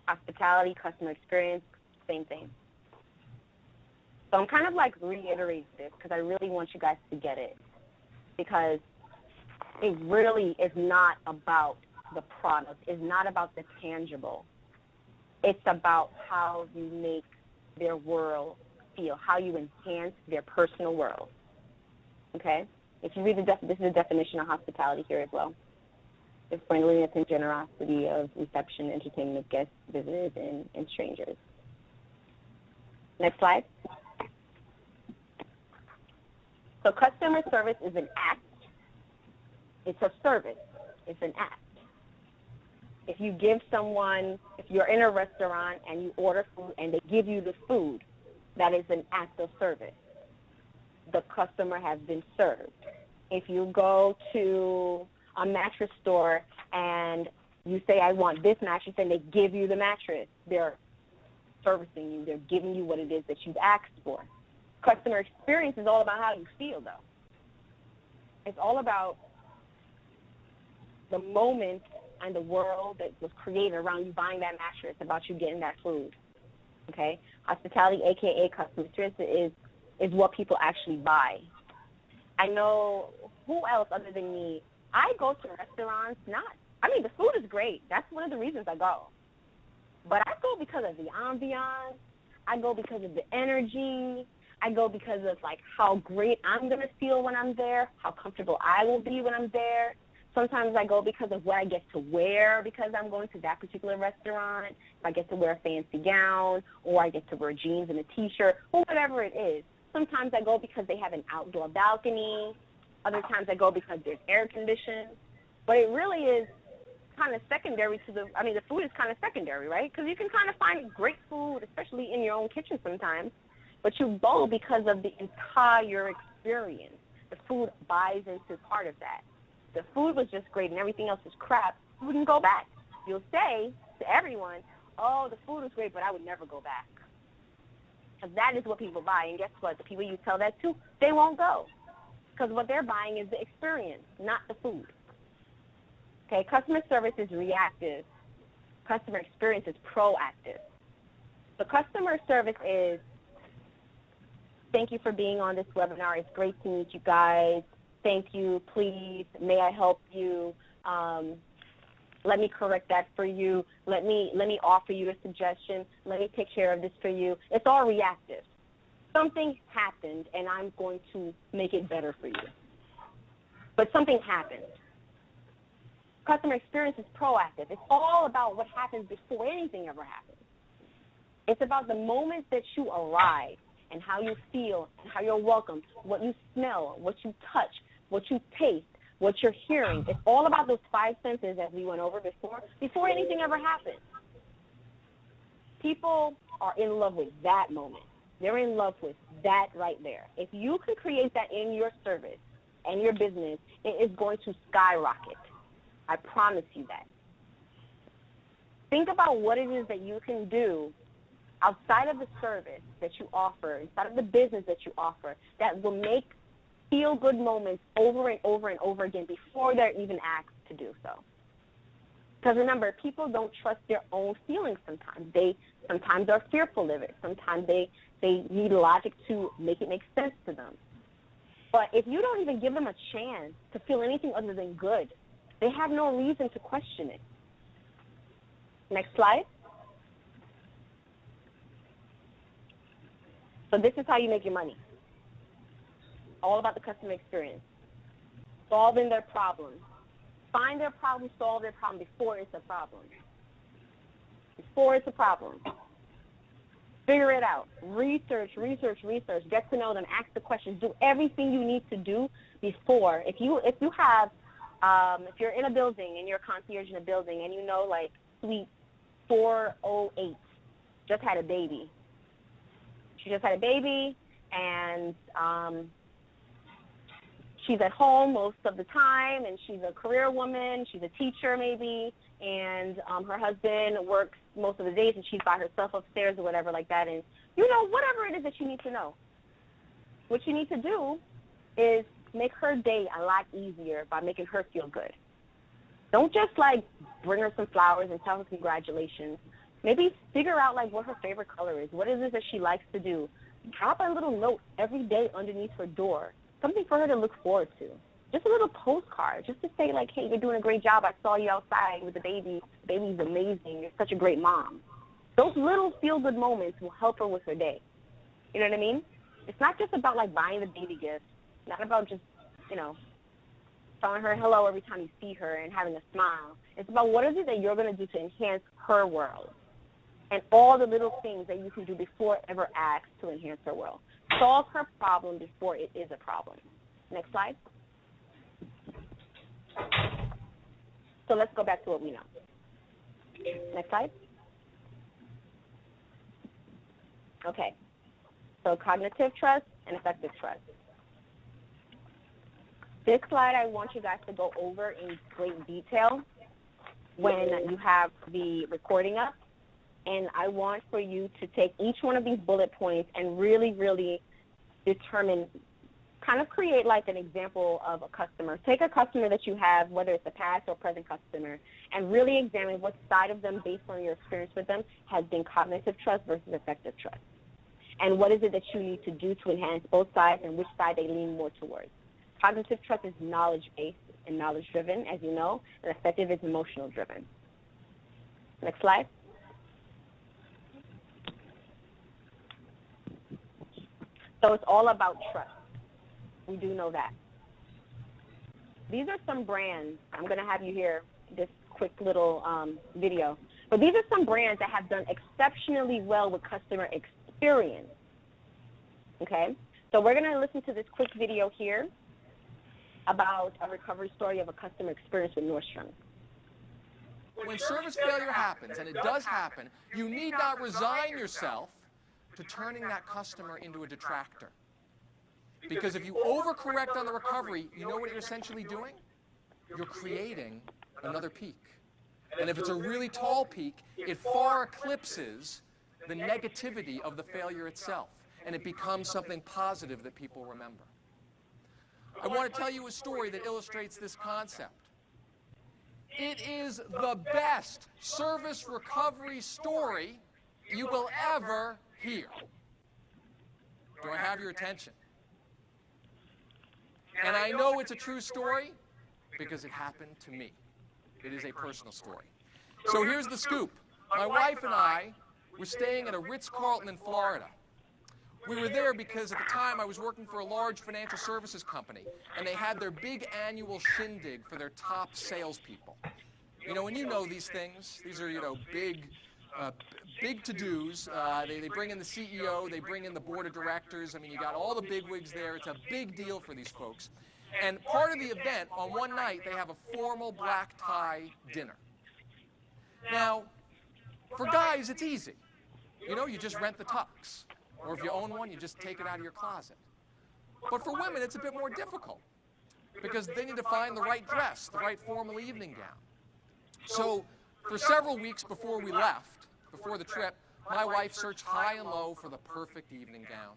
Hospitality, customer experience, same thing. So I'm kind of like reiterating this because I really want you guys to get it, because it really is not about the product. It's not about the tangible. It's about how you make their world feel, how you enhance their personal world. Okay? If you read this is the definition of hospitality here as well. It's friendliness and generosity of reception, entertainment of guests, visitors, and strangers. Next slide. So customer service is an act. It's a service. It's an act. If you give someone, if you're in a restaurant and you order food and they give you the food, that is an act of service. The customer has been served. If you go to a mattress store and you say, I want this mattress, and they give you the mattress, they're servicing you. They're giving you what it is that you've asked for. Customer experience is all about how you feel, though. It's all about the moment and the world that was created around you buying that mattress, about you getting that food. Okay? Hospitality, a.k.a. customer service, is what people actually buy. I know who else other than me. I go to restaurants the food is great. That's one of the reasons I go. But I go because of the ambiance. I go because of the energy. I go because of, like, how great I'm going to feel when I'm there, how comfortable I will be when I'm there. Sometimes I go because of what I get to wear because I'm going to that particular restaurant. If I get to wear a fancy gown, or I get to wear jeans and a T-shirt, or whatever it is. Sometimes I go because they have an outdoor balcony. Other times I go because there's air conditioning. But it really is kind of secondary to the food is kind of secondary, right? Because you can kind of find great food, especially in your own kitchen sometimes. But you go because of the entire experience. The food buys into part of that. The food was just great and everything else was crap, you wouldn't go back. You'll say to everyone, oh, the food was great, but I would never go back. Because that is what people buy. And guess what? The people you tell that to, they won't go. Because what they're buying is the experience, not the food. Okay, customer service is reactive. Customer experience is proactive. So customer service is, thank you for being on this webinar. It's great to meet you guys. Thank you. Please, may I help you? Let me correct that for you. Let me offer you a suggestion. Let me take care of this for you. It's all reactive. something happened and I'm going to make it better for you. But something happened. Customer experience is proactive. It's all about what happens before anything ever happens. It's about the moment that you arrive and how you feel and how you're welcomed, what you smell, what you touch, what you taste, what you're hearing. It's all about those 5 senses that we went over before anything ever happens. People are in love with that moment. They're in love with that right there. If you can create that in your service and your business, it is going to skyrocket. I promise you that. Think about what it is that you can do outside of the service that you offer, inside of the business that you offer, that will make feel-good moments over and over and over again before they're even asked to do so. Because remember, people don't trust their own feelings sometimes. Sometimes they're fearful of it. Sometimes they need logic to make it make sense to them. But if you don't even give them a chance to feel anything other than good, they have no reason to question it. Next slide. So this is how you make your money. All about the customer experience. Solving their problems. Find their problem, solve their problem before it's a problem. Before it's a problem. Figure it out. Research. Get to know them. Ask the questions. Do everything you need to do before. If you're in a building and you're a concierge in a building and you know like suite 408 just had a baby. She just had a baby and she's at home most of the time, and she's a career woman, she's a teacher maybe, and her husband works most of the days, and she's by herself upstairs or whatever like that, and whatever it is that you need to know. What you need to do is make her day a lot easier by making her feel good. Don't just bring her some flowers and tell her congratulations. Maybe figure out what her favorite color is. What is it that she likes to do? Drop a little note every day underneath her door. Something for her to look forward to. Just a little postcard, just to say hey, you're doing a great job. I saw you outside with the baby. The baby's amazing. You're such a great mom. Those little feel-good moments will help her with her day. You know what I mean? It's not just about buying the baby gift. Not about just, telling her hello every time you see her and having a smile. It's about what is it that you're going to do to enhance her world and all the little things that you can do before ever asked to enhance her world. Solve her problem before it is a problem. Next slide. So let's go back to what we know. Next slide. Okay. So cognitive trust and effective trust. This slide I want you guys to go over in great detail when you have the recording up. And I want for you to take each one of these bullet points and really, really determine, kind of create an example of a customer. Take a customer that you have, whether it's a past or present customer, and really examine what side of them, based on your experience with them, has been cognitive trust versus effective trust. And what is it that you need to do to enhance both sides and which side they lean more towards. Cognitive trust is knowledge-based and knowledge-driven, as you know, and effective is emotional-driven. Next slide. So it's all about trust. We do know that. These are some brands. I'm going to have you hear this quick little video. But these are some brands that have done exceptionally well with customer experience. Okay? So we're going to listen to this quick video here about a recovery story of a customer experience with Nordstrom. When service failure happens, and it does happen, you need not resign yourself to turning that customer into a detractor. Because if you overcorrect on the recovery, you know what you're essentially doing? You're creating another peak. And if it's a really tall peak, it far eclipses the negativity of the failure itself, and it becomes something positive that people remember. I want to tell you a story that illustrates this concept. It is the best service recovery story you will ever hear. Do I have your attention? And I know it's a true story because it happened to me. It is a personal story. So here's the scoop. My wife and I were staying at a Ritz-Carlton in Florida We were there because at the time I was working for a large financial services company, and they had their big annual shindig for their top salespeople. You know, and you know these things. These are, you know, big to-dos. They bring in the CEO, they bring in the board of directors. I mean, you got all the bigwigs there. It's a big deal for these folks. And part of the event, on one night, they have a formal black tie dinner. Now, for guys, it's easy. You know, you just rent the tux. Or if you own one, you just take it out of your closet. But for women, it's a bit more difficult because they need to find the right dress, the right formal evening gown. So for several weeks before we left, before the trip, my wife searched high and low for the perfect evening gown.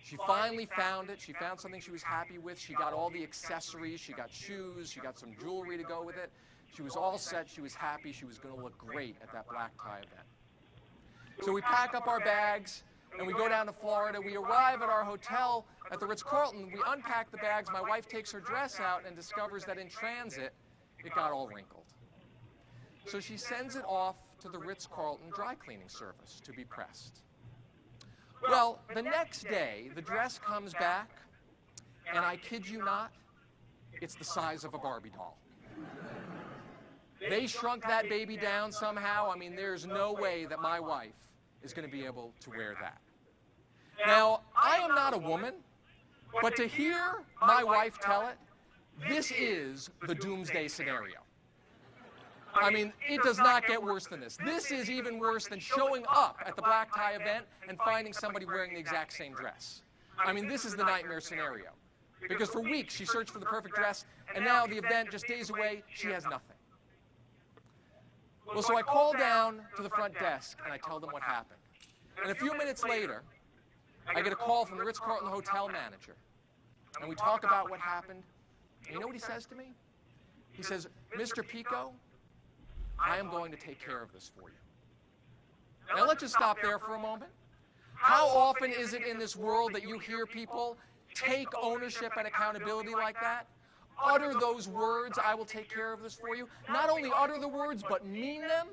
She finally found it. She found something she was happy with. She got all the accessories. She got shoes. She got some jewelry to go with it. She was all set. She was happy. She was going to look great at that black tie event. So we pack up our bags, and we go down to Florida. We arrive at our hotel at the Ritz-Carlton. We unpack the bags. My wife takes her dress out and discovers that in transit, it got all wrinkled. So she sends it off to the Ritz-Carlton dry cleaning service to be pressed. Well, the next day, the dress comes back, and I kid you not, it's the size of a Barbie doll. They shrunk that baby down somehow. I mean, there's no way that my wife is going to be able to wear that. Now, I am not a woman, but to hear my wife tell it, this is the doomsday scenario. I mean, it does not get worse than this. This is even worse than showing up at the black tie event and finding somebody wearing the exact same dress. I mean, this is the nightmare scenario. Because for weeks she searched for the perfect dress, and now the event, just days away, she has nothing. Well, so I call down to the front desk and I tell them what happened. And a few minutes later, I get a call from the Ritz-Carlton hotel manager. And we talk about what happened. And you know what he says to me? He says, "Mr. Pico, I am going to take care of this for you." Now let's just stop there for a moment. How often is it in this world that you hear people take ownership and accountability like that? Utter those words, "I will take care of this for you." Not only utter the words, but mean them.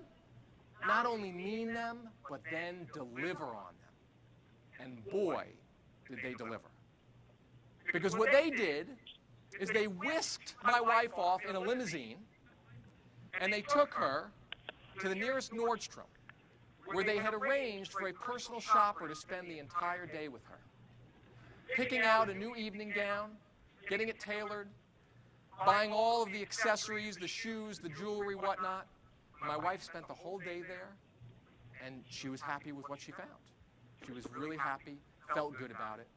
Not only mean them, but then deliver on them. And boy, did they deliver. Because what they did is they whisked my wife off in a limousine, and they took her to the nearest Nordstrom, where they had arranged for a personal shopper to spend the entire day with her, picking out a new evening gown, getting it tailored, buying all of the accessories, the shoes, the jewelry, whatnot. My wife spent the whole day there, and she was happy with what she found. She was really happy, felt good about it.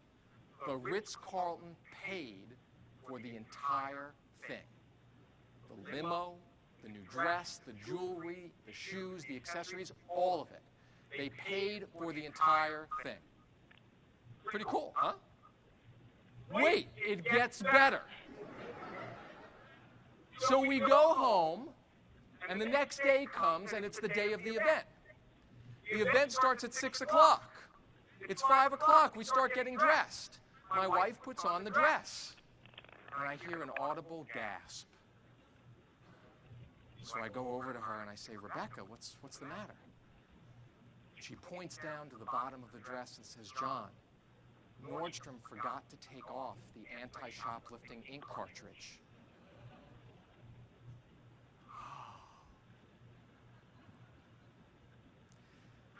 The Ritz-Carlton paid for the entire thing. The limo, the new dress, the jewelry, the shoes, the accessories, all of it. They paid for the entire thing. Pretty cool, huh? Wait, it gets better. So we go home, and the next day comes, and it's the day of the event. The event starts at 6 o'clock. It's 5 o'clock. We start getting dressed. My wife puts on the dress, and I hear an audible gasp. So I go over to her and I say, "Rebecca, what's the matter?" She points down to the bottom of the dress and says, "John, Nordstrom forgot to take off the anti-shoplifting ink cartridge."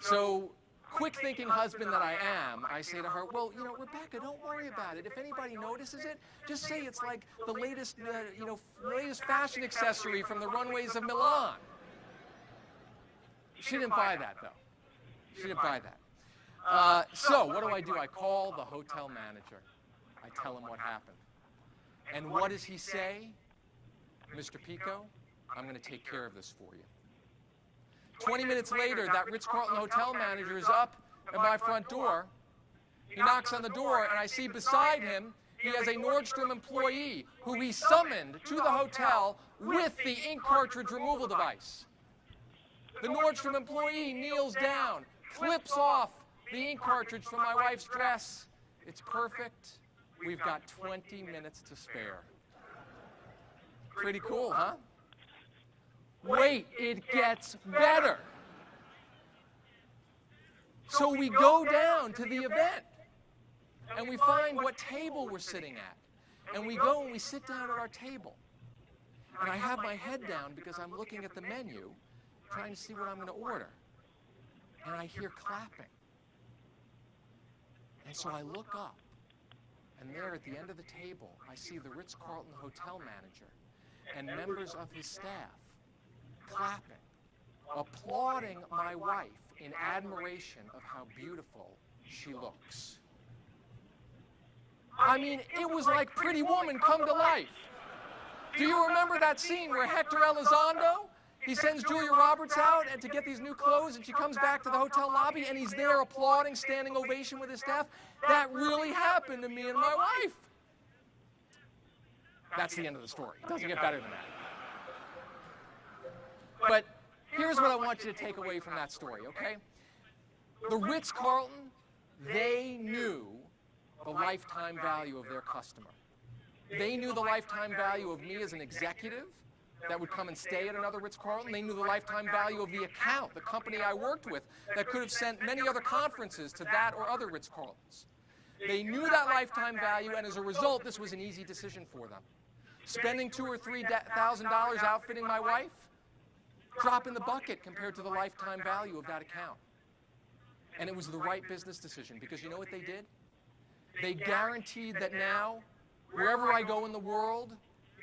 So, quick-thinking husband that I am, I say to her, "Well, you know, Rebecca, don't worry about it. If anybody notices it, just say it's like the latest, latest fashion accessory from the runways of Milan." She didn't buy that, though. She didn't buy that. So, what do? I call the hotel manager. I tell him what happened. And what does he say? "Mr. Pico, I'm going to take care of this for you." 20 minutes later, that Ritz-Carlton hotel manager is up at my front door. He knocks on the door, and I see beside him, he has a Nordstrom employee who he summoned to the hotel with the ink cartridge removal device. The Nordstrom employee kneels down, clips off the ink cartridge from my wife's dress. It's perfect. We've got 20 minutes to spare. Pretty cool, huh? Wait, it gets better. So we go down to the event. and we find what table we're sitting at. And we go and we sit down at our table. And I have my head down because I'm looking at the menu, trying to see what I'm going to order. And I hear clapping. And so I look up, and there at the end of the table, I see the Ritz-Carlton hotel manager and members of his staff clapping, applauding my wife in admiration of how beautiful she looks. I mean, it was like Pretty Woman come to life. Do you remember that scene where Hector Elizondo, he sends Julia Roberts out and to get these new clothes, and she comes back to the hotel lobby, and he's there applauding, standing ovation with his staff? That really happened to me and my wife. That's the end of the story. It doesn't get better than that. But here's what I want you to take away from that story, okay? The Ritz-Carlton, they knew the lifetime value of their customer. They knew the lifetime value of me as an executive that would come and stay at another Ritz-Carlton. They knew the lifetime value of the account, the company I worked with, that could have sent many other conferences to that or other Ritz-Carltons. They knew that lifetime value, and as a result, this was an easy decision for them. Spending $2,000 or $3,000 outfitting my wife, drop in the bucket compared to the lifetime value of that account. And it was the right business decision, because you know what they did? They guaranteed that now, wherever I go in the world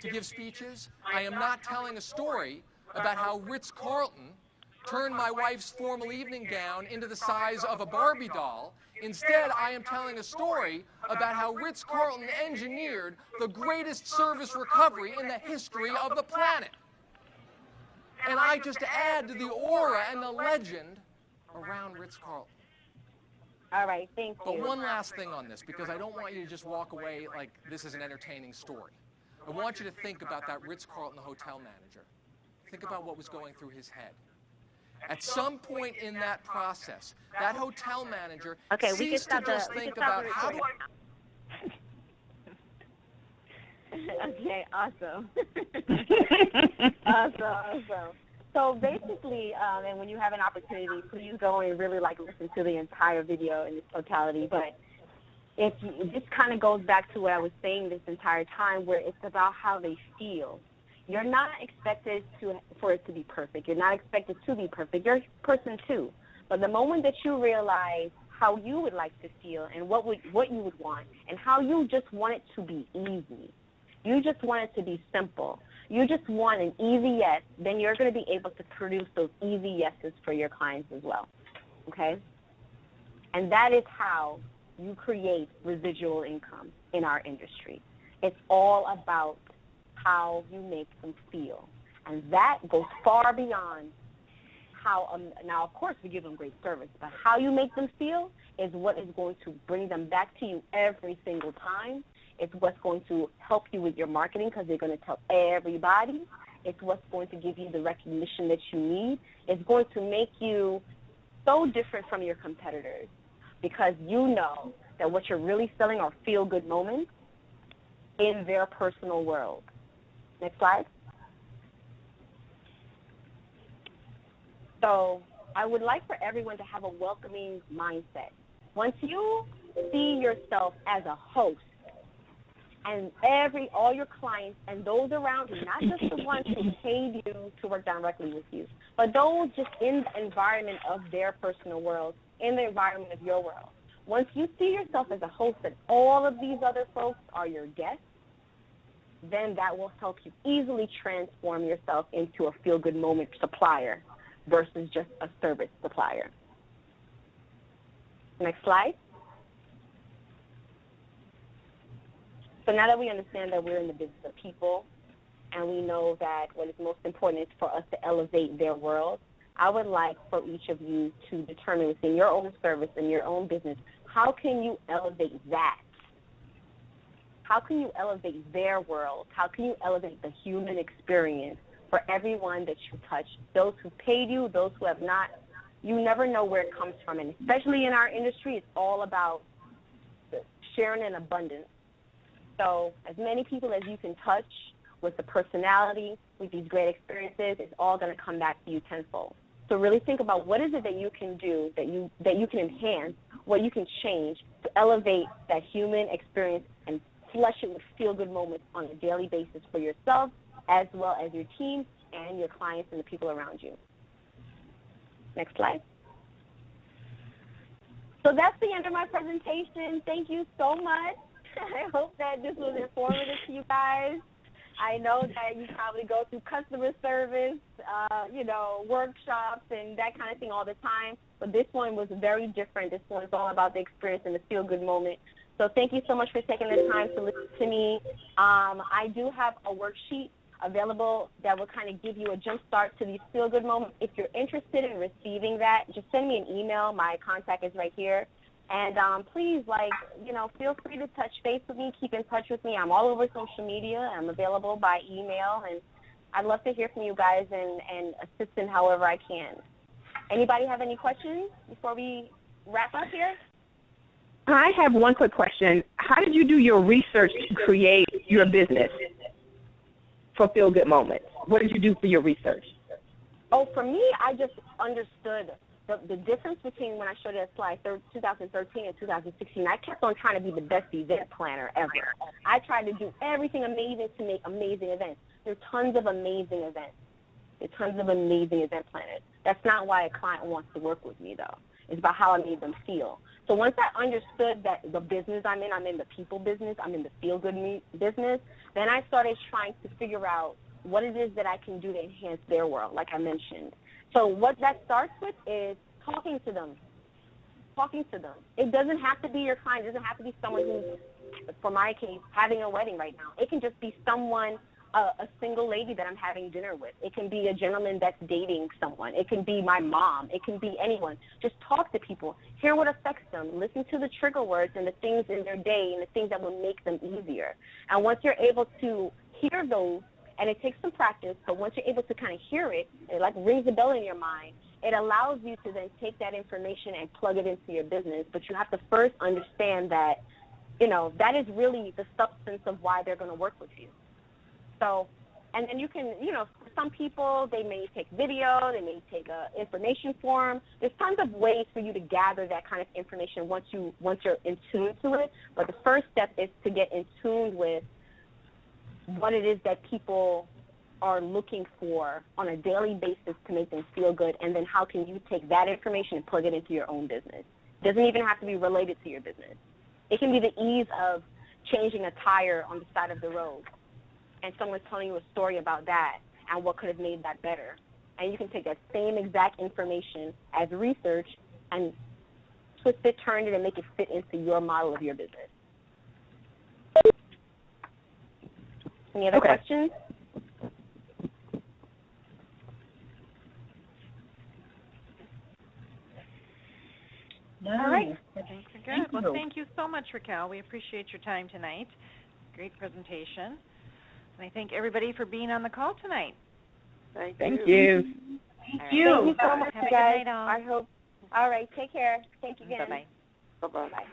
to give speeches, I am not telling a story about how Ritz-Carlton turned my wife's formal evening gown into the size of a Barbie doll. Instead, I am telling a story about how Ritz-Carlton engineered the greatest service recovery in the history of the planet. And I just add to the aura and the legend around Ritz-Carlton. All right, thank you. But one last thing on this, because I don't want you to just walk away like this is an entertaining story. I want you to think about that Ritz-Carlton hotel manager. Think about what was going through his head. At some point in that process, that hotel manager ceased to just think about how do Okay, awesome. Awesome. So basically, and when you have an opportunity, please go and really listen to the entire video in its totality. But this kind of goes back to what I was saying this entire time, where it's about how they feel. You're not expected for it to be perfect. You're not expected to be perfect. You're a person too. But the moment that you realize how you would like to feel and what you would want, and how you just want it to be easy, you just want it to be simple, you just want an easy yes, then you're going to be able to produce those easy yeses for your clients as well, okay? And that is how you create residual income in our industry. It's all about how you make them feel. And that goes far beyond how, now of course we give them great service, but how you make them feel is what is going to bring them back to you every single time. It's what's going to help you with your marketing, because they're going to tell everybody. It's what's going to give you the recognition that you need. It's going to make you so different from your competitors, because you know that what you're really selling are feel-good moments in their personal world. Next slide. So I would like for everyone to have a welcoming mindset. Once you see yourself as a host, and all your clients and those around you, not just the ones who paid you to work directly with you, but those just in the environment of their personal world, in the environment of your world. Once you see yourself as a host and all of these other folks are your guests, then that will help you easily transform yourself into a feel-good moment supplier versus just a service supplier. Next slide. So now that we understand that we're in the business of people, and we know that what is most important is for us to elevate their world, I would like for each of you to determine within your own service and your own business, how can you elevate that? How can you elevate their world? How can you elevate the human experience for everyone that you touch? Those who paid you, those who have not, you never know where it comes from. And especially in our industry, it's all about sharing in abundance. So as many people as you can touch with the personality, with these great experiences, it's all going to come back to you tenfold. So really think about what is it that you can do, that you can enhance what you can change to elevate that human experience and flush it with feel-good moments on a daily basis for yourself as well as your team and your clients and the people around you. Next slide. So that's the end of my presentation. Thank you so much. I hope that this was informative to you guys. I know that you probably go through customer service, workshops and that kind of thing all the time, but this one was very different. This one is all about the experience and the feel-good moment. So thank you so much for taking the time to listen to me. I do have a worksheet available that will kind of give you a jump start to these feel-good moments. If you're interested in receiving that, just send me an email. My contact is right here. And please, feel free to touch base with me, keep in touch with me. I'm all over social media. I'm available by email, and I'd love to hear from you guys and assist in however I can. Anybody have any questions before we wrap up here? I have one quick question. How did you do your research to create your business for Feel Good Moments? What did you do for your research? Oh, for me, I just understood the difference between when I showed you that slide, 2013 and 2016. I kept on trying to be the best event planner ever. I tried to do everything amazing to make amazing events. There are tons of amazing events. There are tons of amazing event planners. That's not why a client wants to work with me, though. It's about how I made them feel. So once I understood that the business I'm in the people business, I'm in the feel-good business, then I started trying to figure out what it is that I can do to enhance their world, like I mentioned. So what that starts with is talking to them. It doesn't have to be your client. It doesn't have to be someone who's, for my case, having a wedding right now. It can just be someone, a single lady that I'm having dinner with. It can be a gentleman that's dating someone. It can be my mom. It can be anyone. Just talk to people. Hear what affects them. Listen to the trigger words and the things in their day and the things that will make them easier. And once you're able to hear those, and it takes some practice, but once you're able to kind of hear it, it like rings a bell in your mind, it allows you to then take that information and plug it into your business. But you have to first understand that, that is really the substance of why they're going to work with you. So, and then you can, for some people, they may take video, they may take a information form. There's tons of ways for you to gather that kind of information once you're in tune to it. But the first step is to get in tune with what it is that people are looking for on a daily basis to make them feel good, and then how can you take that information and plug it into your own business. It doesn't even have to be related to your business. It can be the ease of changing a tire on the side of the road, and someone's telling you a story about that and what could have made that better. And you can take that same exact information as research and twist it, turn it, and make it fit into your model of your business. Any other questions? No. All right. Good. Well, thank you so much, Raquel. We appreciate your time tonight. Great presentation. And I thank everybody for being on the call tonight. Thank you. Thank you so much, Have a guys. good night, all. I hope. All right. Take care. Thank you again. Bye-bye. Bye-bye.